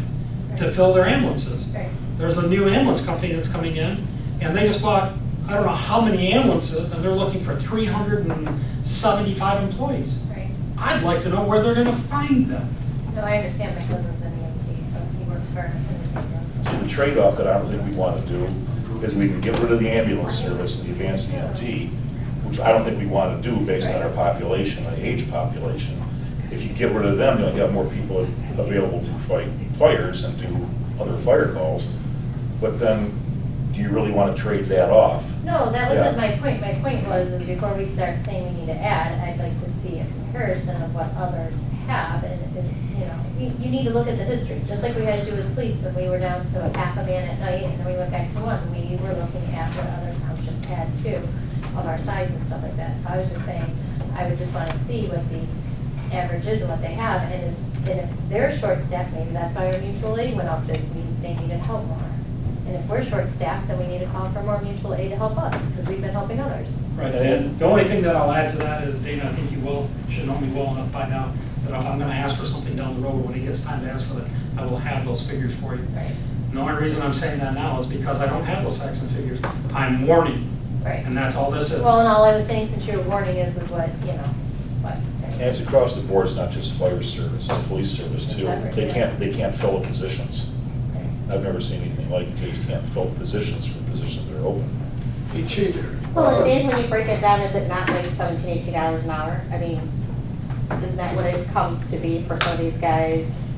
to fill their ambulances. Right. There's a new ambulance company that's coming in, and they just bought, I don't know how many ambulances, and they're looking for 375 employees. Right. I'd like to know where they're gonna find them. No, I understand my cousin's an EMT, so he works for an independent. See, the trade-off that I don't think we want to do is we can get rid of the ambulance service and the advanced EMT, which I don't think we want to do based on our population, our age population. If you get rid of them, you'll have more people available to fight fires and do other fire calls. But then, do you really want to trade that off? No, that Yeah. wasn't my point. My point was, is before we start saying we need to add, I'd like to see a comparison of what others have, and it's, you need to look at the history, just like we had to do with police when we were down to a half a man at night, and then we went back to one. We were looking at what other townships had too, of our size and stuff like that. So I was just saying, I would just want to see what the average is and what they have, and if they're short-staffed, maybe that's why our mutual aid went up, is they needed help more. And if we're short-staffed, then we need to call for more mutual aid to help us, because we've been helping others. Right, and the only thing that I'll add to that is, Dana, I think you should know me well enough by now, that if I'm gonna ask for something down the road, when it gets time to ask for it, I will have those figures for you. Right. And the only reason I'm saying that now is because I don't have those facts and figures. I'm warning, Right. and that's all this is. Well, and all I was saying, since your warning is what, what. And it's across the board, it's not just fire service, it's police service too. They can't fill the positions. I've never seen anything like it. Kids can't fill positions for positions that are open. Hey, Chief, Well, and Dave, when you break it down, is it not like $17, $18 an hour? I mean, isn't that what it comes to be for some of these guys?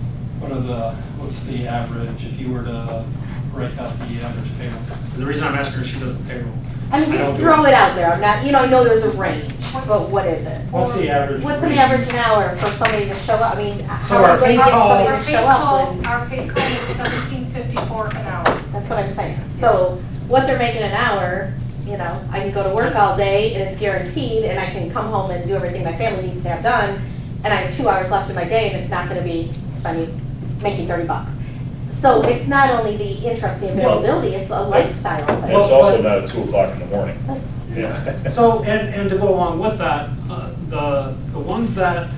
What's the average, if you were to break up the average payroll? And the reason I'm asking her, she does the payroll. I mean, I don't just do throw it. it out there. I'm not, I know there's a range, but what is it? What's the average? What's an rate? average an hour for somebody to show up? I mean, So how our are we going to paid get call- somebody Our to paid show up? call, when- our paid call is $17.54 an hour. That's what I'm saying. So what they're making an hour, I can go to work all day and it's guaranteed, and I can come home and do everything my family needs to have done, and I have 2 hours left in my day, and it's not going to be making $30. So it's not only the interest, the availability, it's a lifestyle And thing. it's also not at 2 o'clock in the morning. Yeah. So, and to go along with that, the ones that,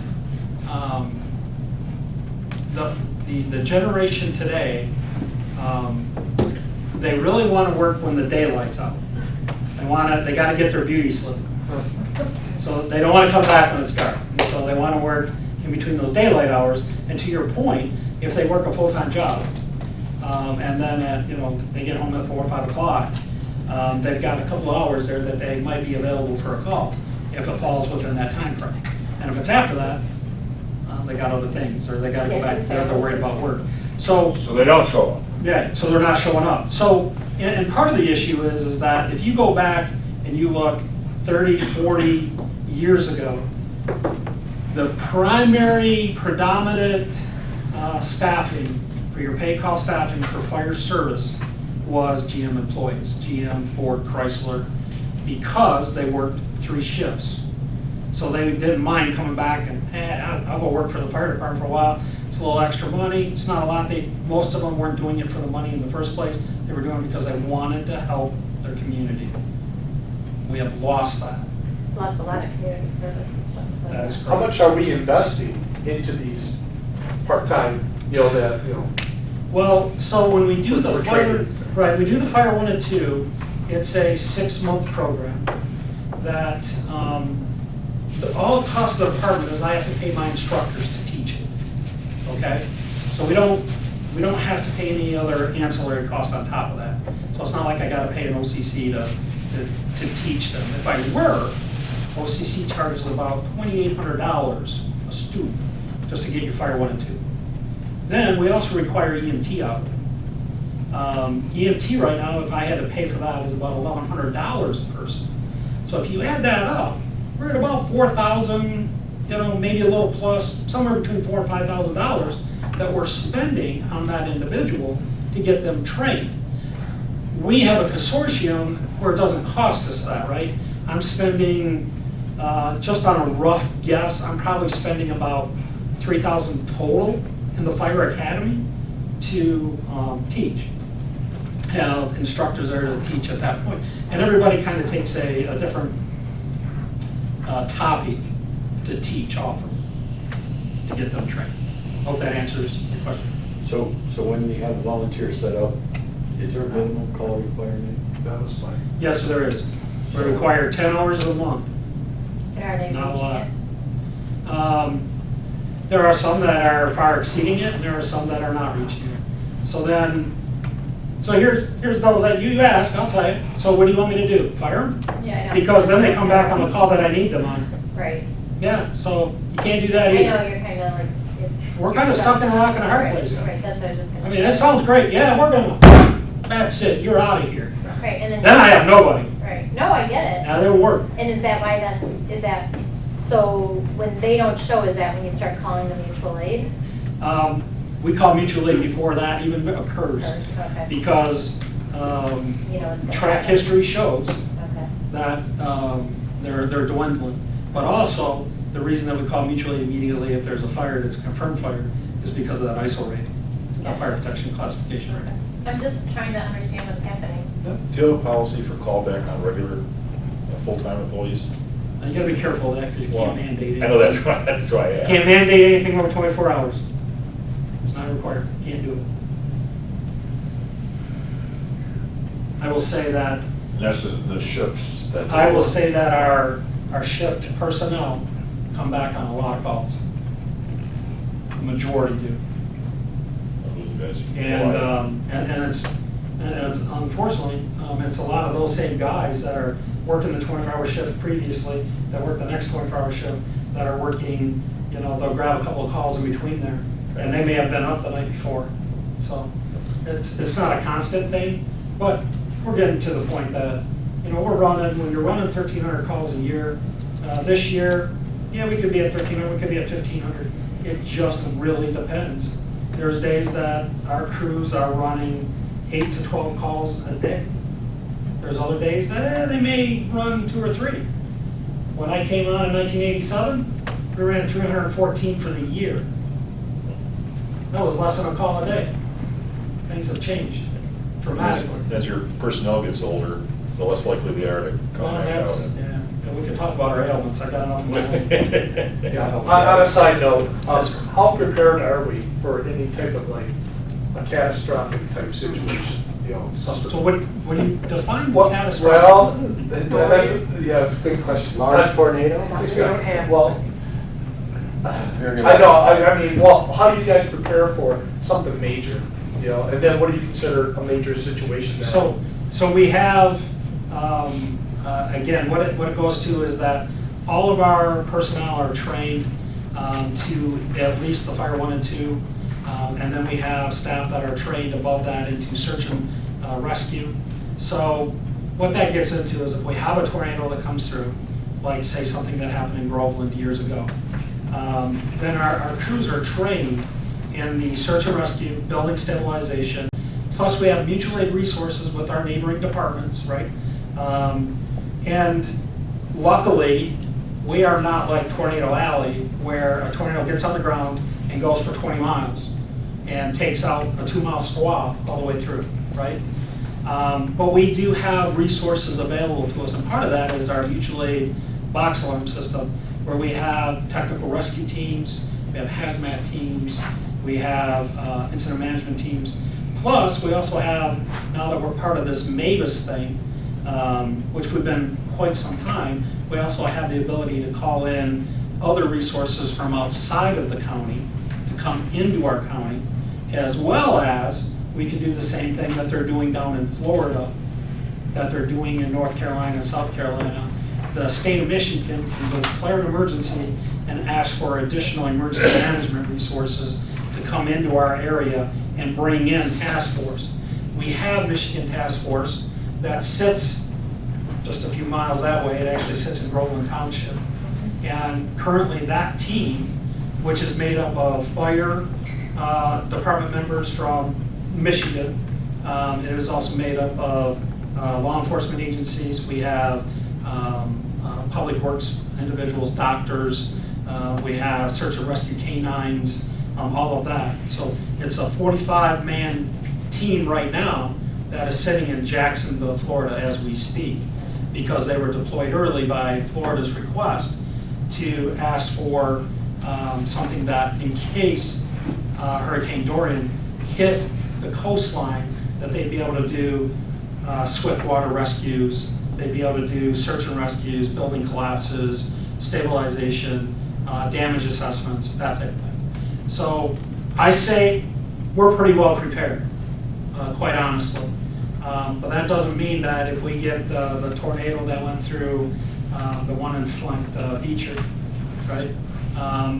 the generation today, they really want to work when the daylight's out. They got to get their beauty sleep. So they don't want to come back when it's dark. And so they want to work in between those daylight hours. And to your point, if they work a full-time job, and then they get home at 4 or 5 o'clock, they've got a couple of hours there that they might be available for a call if it falls within that time frame. And if it's after that, they got other things, or they got to go back, they're worried about work. So they don't show up. yeah, so they're not showing up. So, and part of the issue is that if you go back and you look 30, 40 years ago, the primary predominant staffing for your pay call staffing for fire service was GM employees, GM, Ford, Chrysler, because they worked 3 shifts. So they didn't mind coming back and, hey, I'll go work for the fire department for a while. It's a little extra money. It's not a lot. Most of them weren't doing it for the money in the first place. They were doing it because they wanted to help their community. We have lost that. Lost a lot of community service and stuff, so. That is How correct. much are we investing into these part-time, Well, so when we do the For fire, training. right, we do the fire 1 and 2, it's a 6-month program that, all it costs the department is I have to pay my instructors to teach it, okay? So we don't have to pay any other ancillary cost on top of that. So it's not like I gotta pay an OCC to teach them. If I were, OCC charges about $2,800 a student just to get your fire 1 and 2. Then we also require EMT out. EMT right now, if I had to pay for that, is about $1,100 a person. So if you add that up, we're at about $4,000, maybe a little plus, somewhere between $4,000 and $5,000 that we're spending on that individual to get them trained. We have a consortium where it doesn't cost us that, right? I'm spending, just on a rough guess, I'm probably spending about $3,000 total in the fire academy to teach. Have instructors there to teach at that point. And everybody kind of takes a different topic to teach off of, to get them trained. Hope that answers your question. So when you have a volunteer set up, is there a minimum call requirement? That was fine. Yes, there is. We require 10 hours a month. And are they It's not a reaching lot. it? There are some that are far exceeding it, and there are some that are not reaching it. So here's those that you asked, I'll tell you. So what do you want me to do? Fire them? Yeah, I know. Because then they come back on the call that I need them on. Right. Yeah, so you can't do that I know, either. you're kind of like, it's. We're kind of stuck in a rock and a hard Right, place. Right, that's what I was just gonna. I mean, that sounds great. Yeah, we're gonna, that's it, you're out of here. Right, and then. Then I have nobody. Right, no, I get it. Now they'll work. And is that why then, is that, so when they don't show, is that when you start calling the mutual aid? We call mutual aid before that even occurs. Okay. Because You know, it's. track history shows Okay. that they're dwindling. But also, the reason that we call mutual aid immediately if there's a fire that's a confirmed fire is because of that ISO rating, that fire protection classification rating. I'm just trying to understand what's happening. Do you have a policy for callback on regular, full-time employees? And you gotta be careful of that because you Well, can't mandate it. I know that's why I asked. Can't mandate anything over 24 hours. It's not required, can't do it. I will say that, That's the shifts that. I will say that our shift personnel come back on a lot of calls. The majority do. Those guys. And it's unfortunately, it's a lot of those same guys that are working the 24-hour shift previously, that work the next 24-hour shift, that are working, they'll grab a couple of calls in between there. And they may have been up the night before. So it's not a constant thing, but we're getting to the point that, when you're running 1,300 calls a year, this year, yeah, we could be at 1,300, we could be at 1,500. It just really depends. There's days that our crews are running 8 to 12 calls a day. There's other days that they may run 2 or 3. When I came on in 1987, we ran 314 for the year. That was less than a call a day. Things have changed dramatically. As your personnel gets older, the less likely they are to come Well, back out. it we can talk about our ailments, I got enough of my own. Yeah, on a side note, how prepared are we for any type of like a catastrophic type situation? You know, something. So what do you define Well, catastrophic? It's a good question. Large tornado? We don't have. Well, I know, I mean, well, how do you guys prepare for something major? You know, and then what do you consider a major situation then? So we have, again, what it goes to is that all of our personnel are trained to at least the fire 1 and 2. And then we have staff that are trained above that into search and rescue. So what that gets into is if we have a tornado that comes through, like say something that happened in Groveland years ago, then our crews are trained in the search and rescue, building stabilization, plus we have mutual aid resources with our neighboring departments, right? And luckily, we are not like Tornado Alley, where a tornado gets on the ground and goes for 20 miles and takes out a 2-mile swath all the way through, right? But we do have resources available to us, and part of that is our mutual aid box alarm system, where we have technical rescue teams, we have hazmat teams, we have incident management teams. Plus, we also have, now that we're part of this MAVIS thing, which we've been quite some time, we also have the ability to call in other resources from outside of the county to come into our county, as well as we can do the same thing that they're doing down in Florida, that they're doing in North Carolina and South Carolina. The state of Michigan can declare an emergency and ask for additional emergency management resources to come into our area and bring in task force. We have Michigan Task Force that sits just a few miles that way. It actually sits in Groveland Township. And currently that team, which is made up of fire department members from Michigan, it is also made up of law enforcement agencies. We have public works individuals, doctors, we have search and rescue canines, all of that. So it's a 45-man team right now that is sitting in Jacksonville, Florida as we speak, because they were deployed early by Florida's request to ask for something that in case Hurricane Dorian hit the coastline, that they'd be able to do swift water rescues, they'd be able to do search and rescues, building collapses, stabilization, damage assessments, that type of thing. So I say we're pretty well prepared, quite honestly. But that doesn't mean that if we get the tornado that went through the one in Flint, Beecher, right,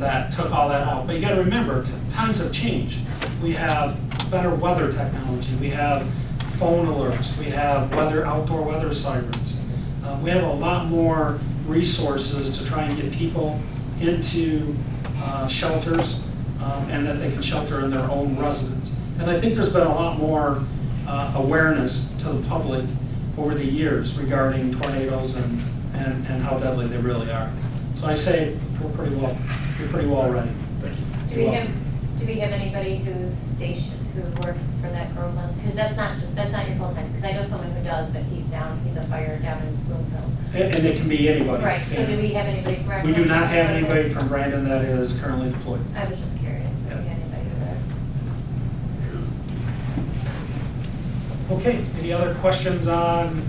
that took all that out. But you got to remember, times have changed. We have better weather technology. We have phone alerts. We have outdoor weather sirens. We have a lot more resources to try and get people into shelters and that they can shelter in their own residence. And I think there's been a lot more awareness to the public over the years regarding tornadoes and how deadly they really are. So I say we're pretty well ready. Do we have anybody who's stationed, who works for that Groveland? Because that's not your full time, because I know someone who does, but he's a fire down in Bloomfield. And it can be anybody. Right, so do we have anybody from? We do not have anybody from Brandon that is currently deployed. I was just curious, do we have anybody there? Okay, any other questions on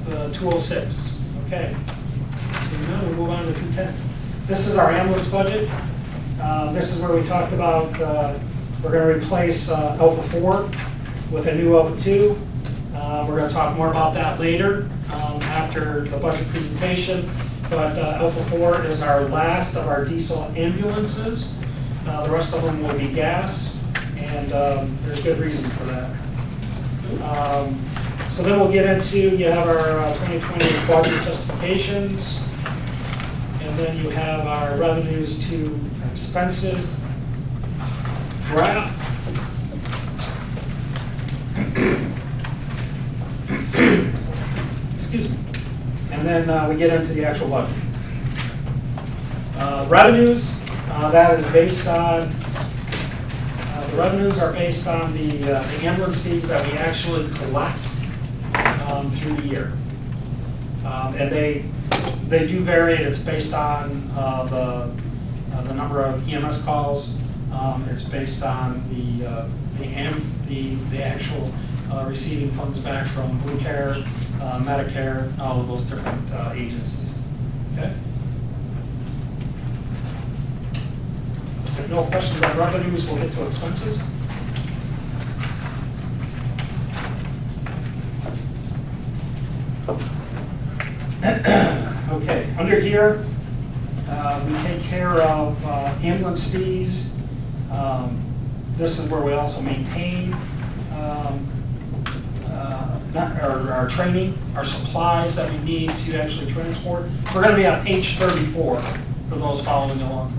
the 206? Okay. So now we'll move on to 210. This is our ambulance budget. This is where we talked about we're going to replace Alpha 4 with a new Alpha 2. We're going to talk more about that later after the budget presentation. But Alpha 4 is our last of our diesel ambulances. The rest of them will be gas, and there's good reason for that. So then we'll get into, you have our 2020 budget justifications, and then you have our revenues to expenses graph. Excuse me. And then we get into the actual budget. Revenues, that is based on, the revenues are based on the ambulance fees that we actually collect through the year. And They do vary. It's based on the number of EMS calls. It's based on the actual receiving funds back from Blue Care, Medicare, all of those different agencies. Okay? If no questions on revenues, we'll get to expenses. Okay, under here, we take care of ambulance fees. This is where we also maintain our training, our supplies that we need to actually transport. We're going to be on page 34 for those following along.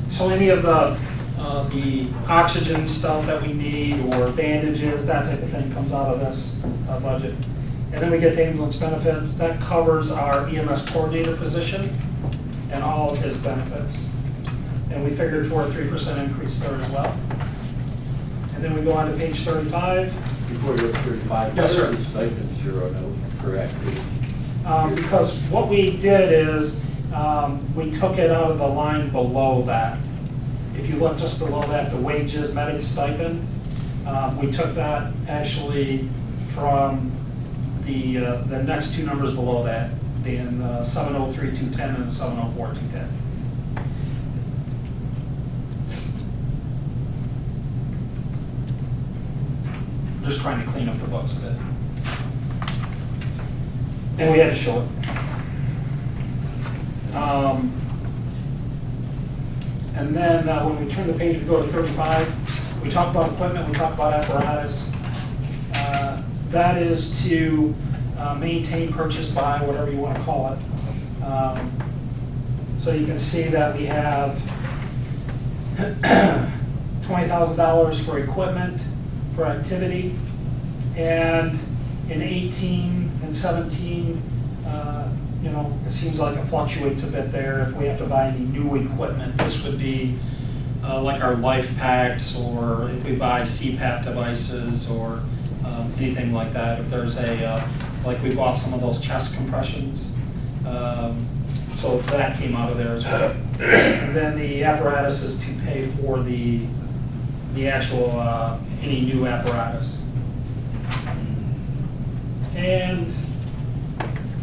So any of the oxygen stuff that we need, or bandages, that type of thing comes out of this budget. And then we get to ambulance benefits. That covers our EMS coordinator position and all of his benefits. And we figured for a 3% increase there as well. And then we go on to page 35. Before you go to 35. Yes, sir. What are the stipends zeroed out correctly? Because what we did is, we took it out of the line below that. If you look just below that, the wages, medic stipend, we took that actually from the next two numbers below that, in 703,210 and 704,210. Just trying to clean up the books a bit. And we had to show it. And then when we turn the page, we go to 35. We talk about equipment, we talk about apparatus. That is to maintain, purchase, buy, whatever you want to call it. So you can see that we have $20,000 for equipment, for activity, and in 18 and 17, you know, it seems like it fluctuates a bit there. If we have to buy any new equipment, this would be like our life packs, or if we buy CPAP devices, or anything like that. If there's like we bought some of those chest compressions, so that came out of there as well. And then the apparatus is to pay for the actual, any new apparatus. And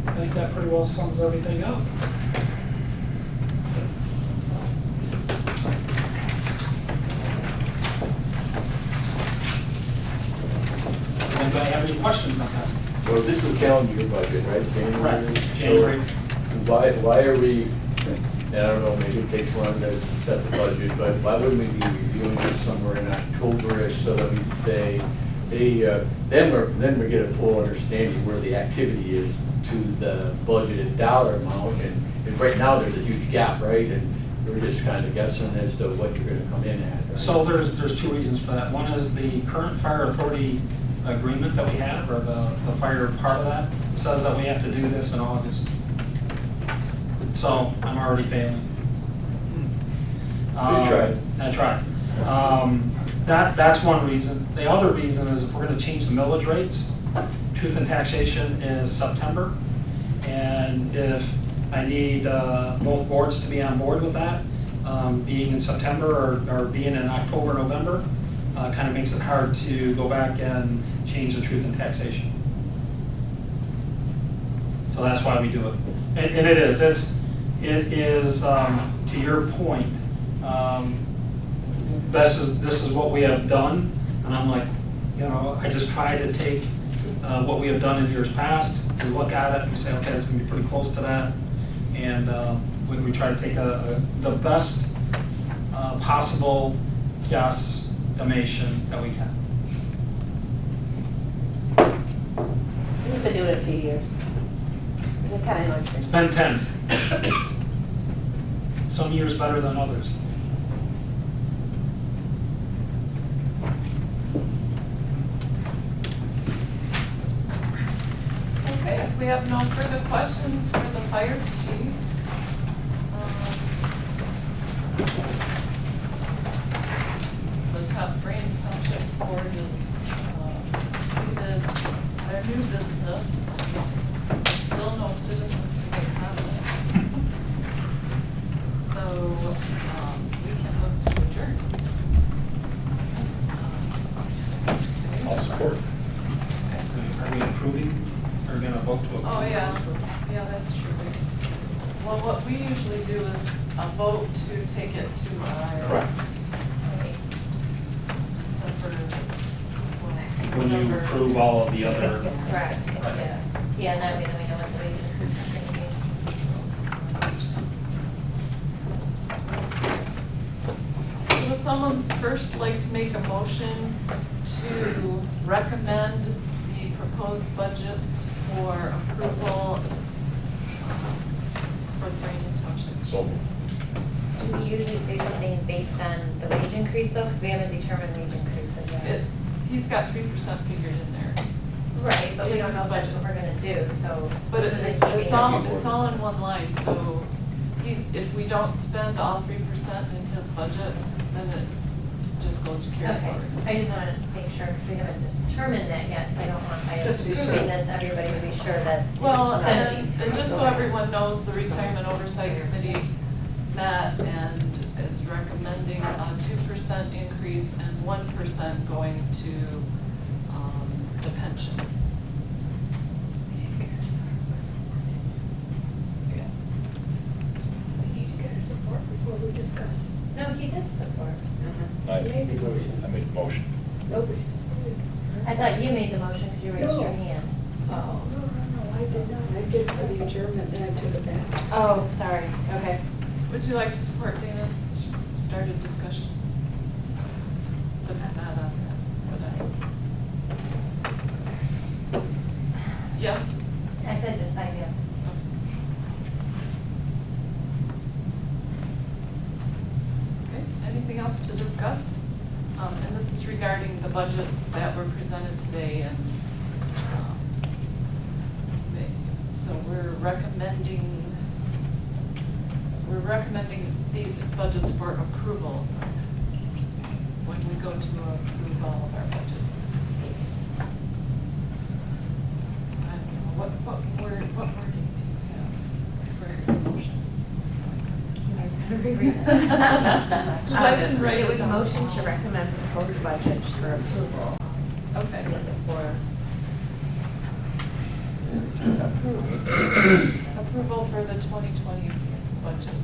I think that pretty well sums everything up. Does anybody have any questions on that? Well, this is a calendar year budget, right? January? Right, So January. Why are we, and I don't know, maybe it takes longer to set the budget, but why wouldn't we be reviewing this somewhere in October-ish so that we can say, hey, then we get a full understanding where the activity is to the budgeted dollar amount, and right now there's a huge gap, right? And we're just kind of guessing as to what you're gonna come in at, right? So there's two reasons for that. One is the current fire authority agreement that we have, or the fire part of that, says that we have to do this in August. So I'm already failing. You tried. I tried. That's one reason. The other reason is if we're gonna change the millage rates, truth in taxation is September. And if I need both boards to be on board with that, being in September or being in October, November, kind of makes it hard to go back and change the truth in taxation. So that's why we do it. And it is, to your point, this is what we have done. And I'm like, you know, I just try to take what we have done in years past, we look at it and we say, okay, it's gonna be pretty close to that. And we try to take the best possible guesstimation that we can. We've been doing it a few years. It kind of It's been 10. Some years better than others. Okay, if we have no further questions for the fire chief. The Brandon Township Board is, needed their new business. citizens to make comments. So, we can look to adjourn. I'll support. Are we approving, or gonna vote to approve? Oh, yeah, that's true. Well, what we usually do is a vote to take it to our Correct. December. When you approve all of the other. Correct, yeah. Yeah, and that way then we know what the wage increase is gonna be. Would someone first like to make a motion to recommend the proposed budgets for approval for Brandon Township? So, Do we usually say something based on the wage increase though, because we haven't determined wage increase yet? He's got 3% figured in there. Right, but we don't know if that's what we're gonna do, so. But this is it's keeping all, it- it's all in one line, so if we don't spend all 3% in his budget, then it just goes to carry Okay, forward. I just wanted to make sure, because we haven't determined that yet, so I don't want, by Just to be approving sure. this, everybody to be sure that. Well, it's gonna be- and just so everyone knows, the Retirement Oversight Committee met and is recommending a 2% increase and 1% going to the pension. No, he did support. I made the motion. I thought you made the motion because you raised your hand. Oh, no, I did not. I did for the adjournment, then I took it back. Oh, sorry, okay. Would you like to support Dana's started discussion? But it's not on that. Yes? I said yes, I do. Okay, anything else to discuss? And this is regarding the budgets that were presented today and, so we're recommending these budgets for approval when we go to approve all of our budgets. So I don't know, what wording do you have for this motion? I didn't write It was a down. motion to recommend proposed budget for approval. Okay. Approval for the 2020 budget.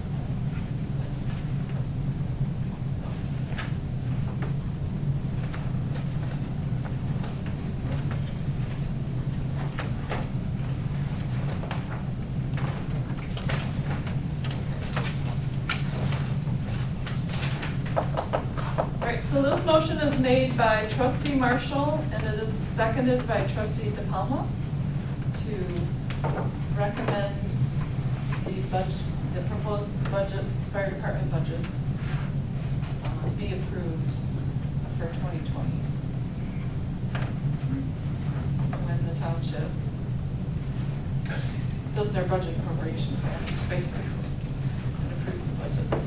All right, so this motion is made by trustee Marshall and it is seconded by trustee DePalma to recommend the budget, the proposed budgets, fire department budgets, be approved for 2020. When the township does their budget appropriations, basically, and approves the budgets.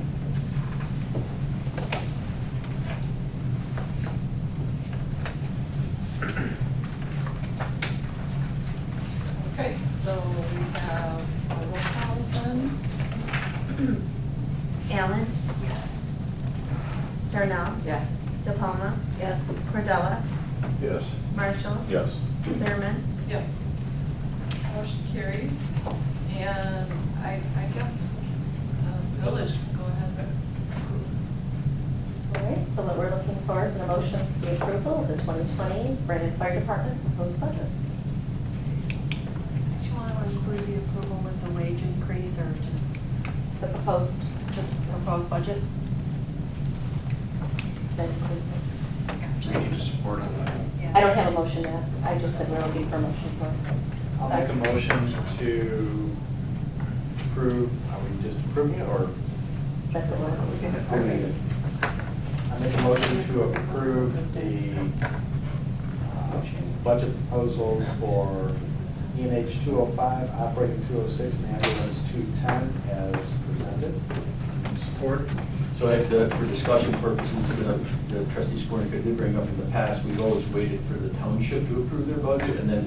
Okay, so we have a roll call then. Allen? Yes. Darnell? Yes. DePalma? Yes. Cordella? Yes. Marshall? Yes. Learman? Yes. Motion carries. And I guess village can go ahead. All right, so what we're looking for is an motion for the approval of the 2020 Brandon Fire Department proposed budgets. Did you want to include the approval with the wage increase or just The proposed, the proposed budget? that includes it. Do you need to support on that? I don't have a motion yet. I just said we're looking for a motion for it. I'll make a motion to approve, are we just approving it, or? That's what we're looking for. Okay. I make a motion to approve the budget proposals for ENH 205, operating 206, and ambulance 210 as presented. Support? So for discussion purposes, the trustee Skornica did bring up in the past, we've always waited for the township to approve their budget, and then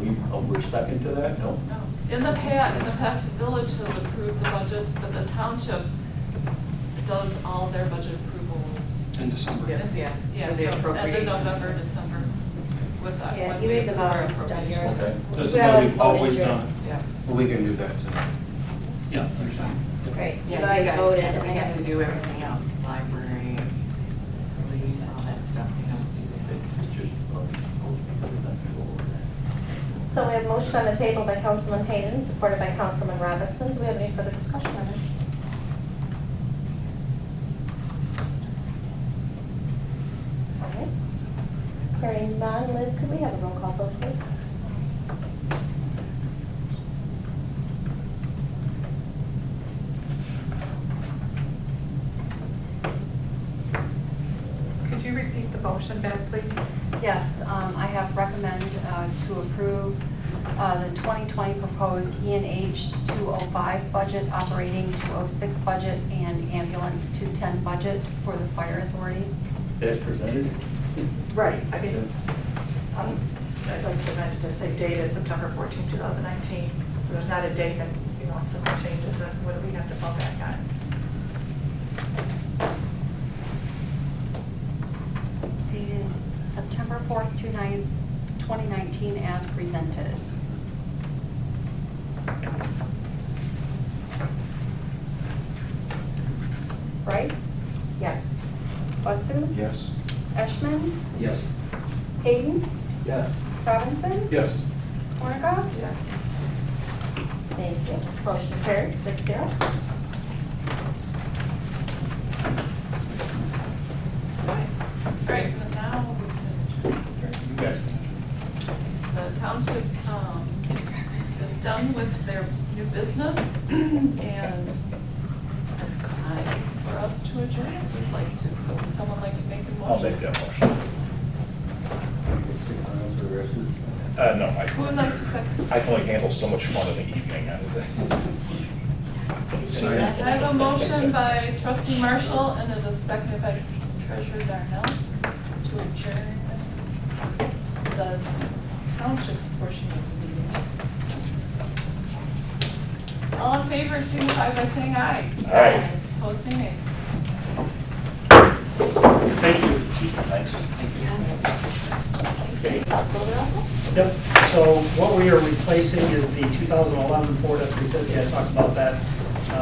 we're second to that, no? No, In the past, the village has approved the budgets, but the township does all their budget approvals. In December. Yeah. Yeah, With the so end of appropriations. November, December, with that. Yeah, when you we made the approve our vote, it's done yours. appropriations. Okay. This is We what always we've voted always here. done. Yeah. Well, we can do that tonight. Yeah, understand. Great, you Yeah, guys you guys, voted. and and we I have to do everything else, library, police, all that stuff, you know. So we have a motion on the table by Councilman Hayden, supported by Councilman Robinson. Do we have any further discussion on this? All right. Hearing none, Liz, could we have a roll call vote, please? Could you repeat the motion, Bev, please? Yes, I have recommend to approve the 2020 proposed E&H 205 budget, operating 206 budget, and ambulance 210 budget for the fire authority. As presented? Right, I mean, I'd like to say dated September 14, 2019. So there's not a date that, you know, some changes, and whether we have to fall back on it. Dated September 4th, 2019, as presented. Bryce? Yes. Butson? Yes. Eschman? Yes. Hayden? Yes. Robinson? Yes. Tornica? Yes. Thank you. Motion carries 6-0. All right, and now You guys. the township is done with their new business, and it's time for us to adjourn if we'd like to. So would someone like to make a motion? I'll make that motion. No, Who would like to second? I can only handle so much fun in the evening. I have a motion by trustee Marshall and it is seconded by treasurer Darnell to adjourn the township's portion of the meeting. All in favor, signify by saying aye. Aye. Opposed, say nay. Thank you. Thanks. Yep, so what we are replacing is the 2011 Ford F-350. I talked about that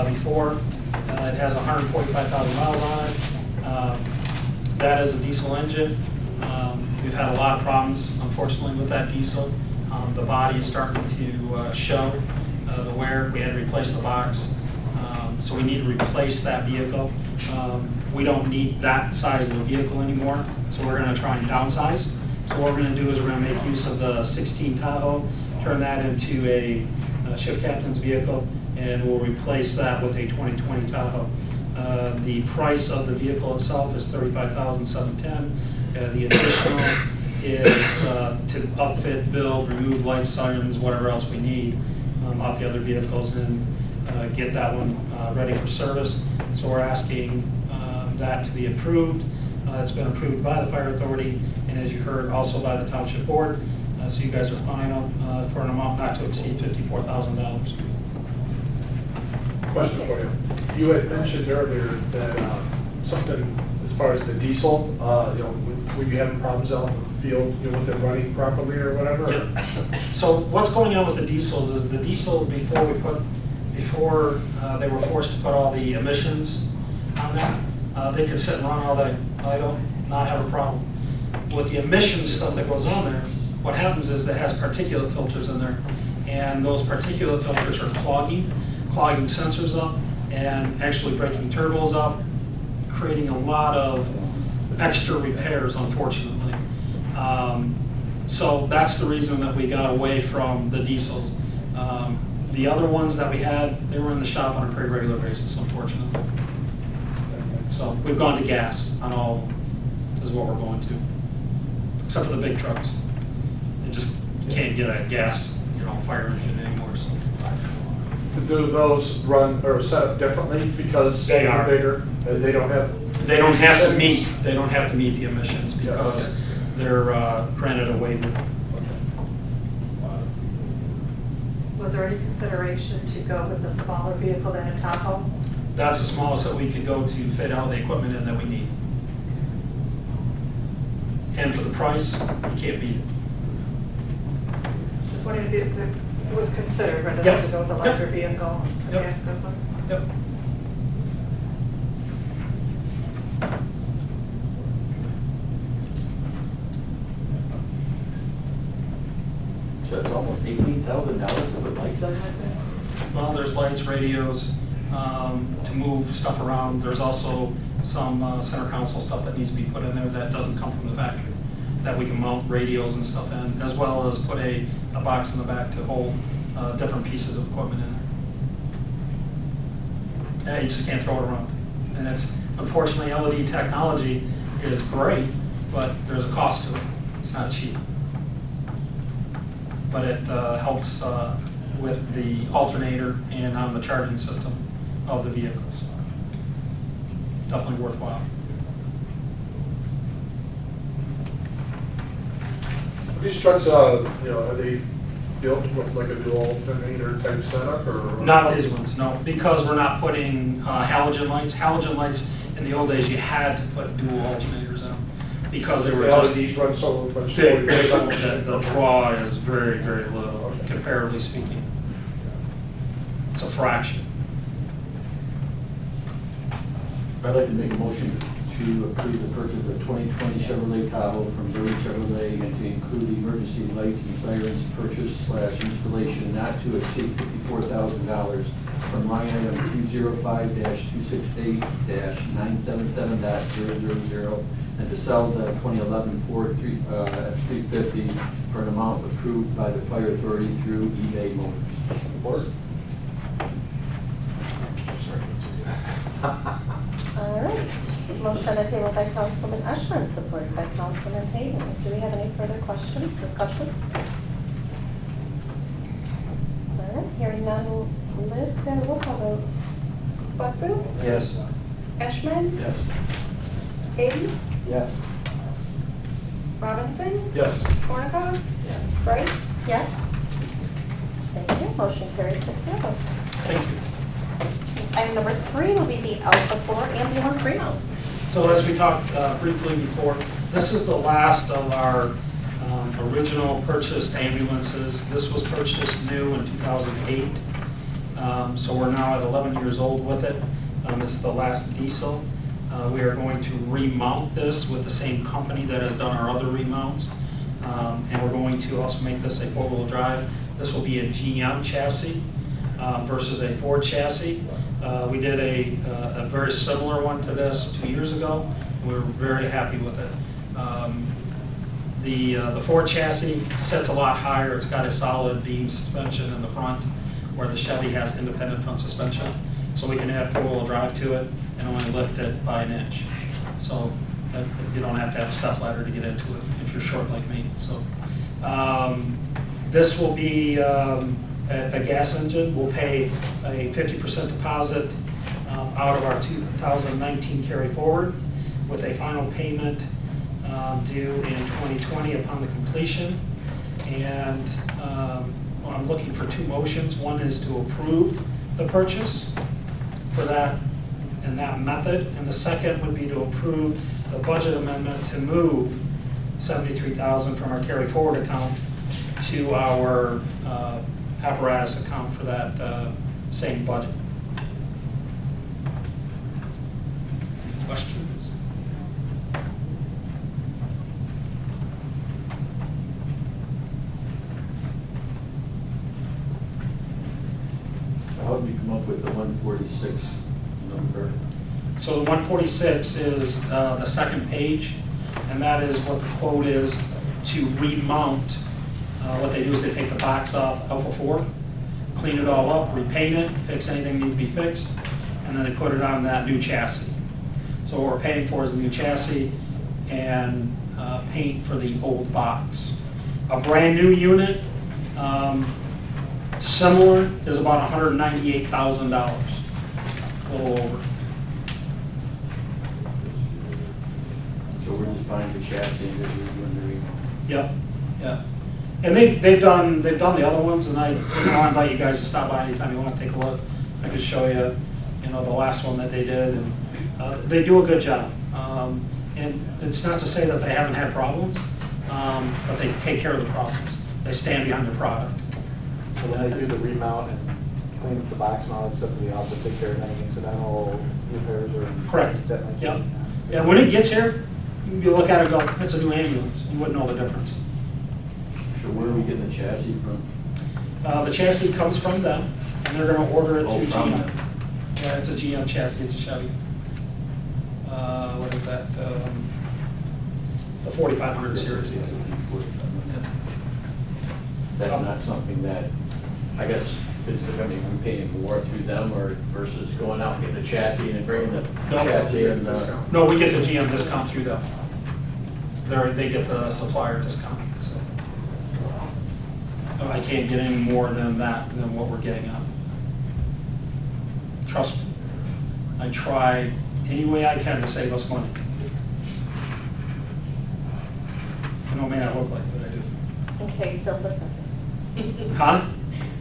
before. It has 145,000 miles on it. That is a diesel engine. We've had a lot of problems, unfortunately, with that diesel. The body is starting to show the wear. We had to replace the box. So we need to replace that vehicle. We don't need that size of a vehicle anymore, so we're going to try and downsize. So what we're going to do is we're going to make use of the 16 Tahoe, turn that into a shift captain's vehicle, and we'll replace that with a 2020 Tahoe. The price of the vehicle itself is $35,710. The additional is to upfit, build, remove lights, sirens, whatever else we need off the other vehicles, and get that one ready for service. So we're asking that to be approved. It's been approved by the fire authority, and as you heard, also by the township board. So you guys are final for an amount not to exceed $54,000. Question for you. You had mentioned earlier that something as far as the diesel, you know, would you having problems out in the field, you know, with it running properly or whatever? Yep. So what's going on with the diesels is the diesels before they were forced to put all the emissions on there, they could sit and run all day. I don't not have a problem. With the emissions stuff that goes on there, what happens is it has particulate filters in there, and those particulate filters are clogging sensors up and actually breaking turbos up, creating a lot of extra repairs, unfortunately. So that's the reason that we got away from the diesels. The other ones that we had, they were in the shop on a pretty regular basis, unfortunately. So we've gone to gas on all of them, is what we're going to, except for the big trucks. You can't get a gas, fire engine anymore. So. Do those run or set up differently because They they're are bigger? They don't have. They don't have to meet the emissions because they're granted a waiver. Was there any consideration to go with a smaller vehicle than a Tahoe? That's the smallest that we could go to fit all the equipment in that we need. And for the price, you can't beat it. Just wondering if it was considered rather Yep. than to go with a Yep. larger vehicle. Yep. Gas guzzler. Yep. So it's almost $18,000 to put lights on that thing? Well, there's lights, radios, to move stuff around. There's also some center console stuff that needs to be put in there that doesn't come from the factory, that we can mount radios and stuff in, as well as put a box in the back to hold different pieces of equipment in there. Yeah, you just can't throw it around. And it's, unfortunately, LED technology is great, but there's a cost to it. It's not cheap. But it helps with the alternator and on the charging system of the vehicles. Definitely worthwhile. These trucks, are they built with like a dual alternator type setup or? Not these ones, no, because we're not putting halogen lights. Halogen lights, in the old days, you had to put dual alternators in, because they were The just LEDs run so much. big. The draw is very, very low, comparatively speaking. It's a fraction. I'd like to make a motion to approve the purchase of 2020 Chevrolet Tahoe from Bird Chevrolet and to include the emergency lights and sirens purchase/installation not to exceed $54,000 from line item 205-268-977.000 and to sell the 2011 Ford F-350 for an amount approved by the Fire Authority through eBay Motors. Support? All right. Motion on the table by Councilman Ashman, supported by Councilman Hayden. Do we have any further questions, discussion? All right, hearing none. Liz, can we roll call vote? Watson? Yes. Ashman? Yes. Hayden? Yes. Robinson? Yes. Swarnaco? Yes. Price? Yes. Thank you. Motion carries 6-0. Thank you. Item number 3 will be the Alpha 4 ambulance remount. So as we talked briefly before, this is the last of our original purchased ambulances. This was purchased new in 2008. So we're now at 11 years old with it. It's the last diesel. We are going to remount this with the same company that has done our other remounts. And we're going to also make this a 4-wheel drive. This will be a GM chassis versus a Ford chassis. We did a very similar one to this 2 years ago. We were very happy with it. The Ford chassis sits a lot higher. It's got a solid beam suspension in the front, where the Chevy has independent front suspension. So we can add 4-wheel drive to it and only lift it by an inch. So you don't have to have a step ladder to get into it if you're short like me. So this will be a gas engine. We'll pay a 50% deposit out of our 2019 carry forward with a final payment due in 2020 upon the completion. And I'm looking for 2 motions. One is to approve the purchase for that and that method, and the second would be to approve the budget amendment to move $73,000 from our carry forward account to our apparatus account for that same budget. Any questions? So how did you come up with the 146 number? So the 146 is the second page, and that is what the quote is to remount. What they do is they take the box off Alpha 4, clean it all up, repaint it, fix anything that needs to be fixed, and then they put it on that new chassis. So what we're paying for is the new chassis and paint for the old box. A brand new unit, similar, is about $198,000, a little over. So we're just buying the chassis and just doing the remount. Yep, yep. And they've done the other ones, and I'll invite you guys to stop by anytime you want to take a look. I could show you, the last one that they did, and they do a good job. And it's not to say that they haven't had problems, but they take care of the problems. They stand behind the product. So when they do the remount and clean up the box and all that stuff, they also take care of any incidental repairs or? Correct. Is that like? Yep. Yeah, when it gets here, you look at it and go, it's a new ambulance. You wouldn't know the difference. So where are we getting the chassis from? The chassis comes from them, and they're gonna order it Oh, through from GM. them. Yeah, it's a GM chassis, it's a Chevy. What is that? The 4500 series. Yeah. That's not something that, I guess, is going to be paying more through them or versus going out and getting the chassis and then bringing the chassis and, No, we get the GM discount through them. They get the supplier discount, so. I can't get any more than that, than what we're getting on. Trust me. I try any way I can to save us money. I know it may not look like it, but I do. In case still puts up with Huh? you.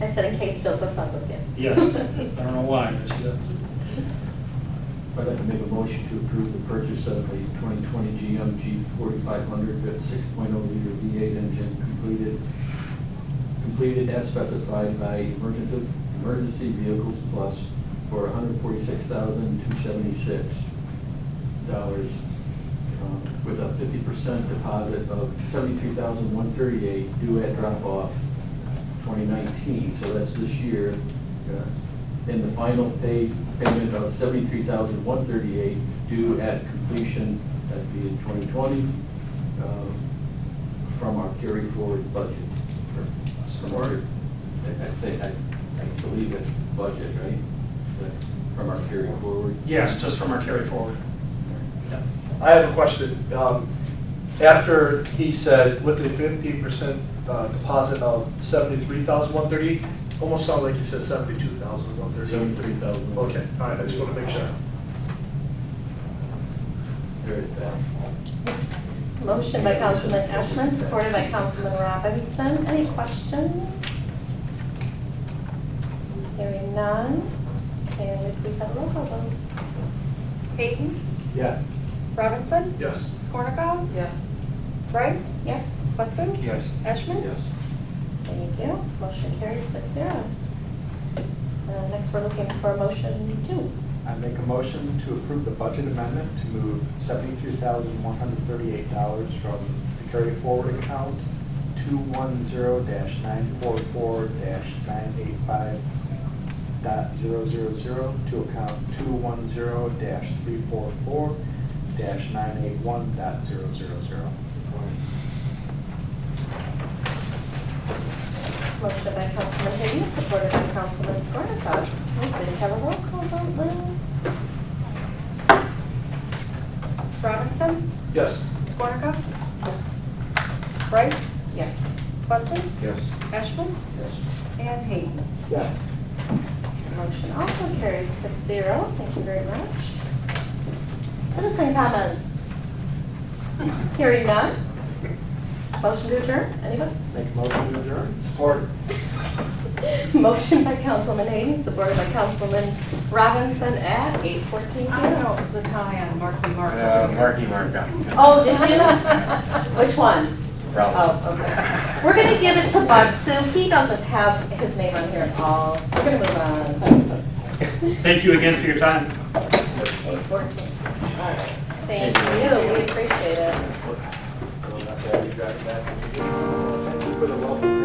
I said in case still puts up with you. Yes. I don't know why, but she does. I'd like to make a motion to approve the purchase of a 2020 GM G4500 with 6.0 liter V8 engine completed as specified by Emergency Vehicles Plus for $146,276 with a 50% deposit of $73,138 due at drop-off 2019. So that's this year. And the final payment of $73,138 due at completion, that'd be in 2020, from our carry-forward budget. I believe it's budget, right? From our carry-forward? Yes, just from our carry forward. Yeah. I have a question. After he said with the 50% deposit of $73,130, almost sounded like he said $72,130. 73,000. Okay, all right, I just want to make sure. There it is. Motion by Councilman Ashman, supported by Councilman Robinson. Any questions? Hearing none. Can we please have a roll call vote? Hayden? Yes. Robinson? Yes. Skornikow? Yes. Rice? Yes. Hudson? Yes. Ashman? Yes. Thank you. Motion carries 6-0. Next, we're looking for motion 2. I make a motion to approve the budget amendment to move $73,138 from the carry forward account 210-944-985.000 to account 210-344-981.000. Motion by Councilman Hayden, supported by Councilman Skornikow. Please have a roll call vote, Liz. Robinson? Yes. Skornikow? Yes. Rice? Yes. Hudson? Yes. Ashman? Yes. And Hayden? Yes. Motion also carries 6-0. Thank you very much. Citizen comments. Hearing none. Motion to adjourn. Anybody? Make a motion to adjourn. Support. Motion by Councilman Hayden, supported by Councilman Robinson at 8:14 I don't p.m. know, it was the tie on Marky Mark. Marky Mark. Oh, did you? Which one? Probably. Oh, okay. We're going to give it to Butsu. He doesn't have his name on here at all. We're going to move on. Thank you again for your time. 8:14. All right. Thank you. We appreciate it. So, that's why we drive back. Thank you for the welcome.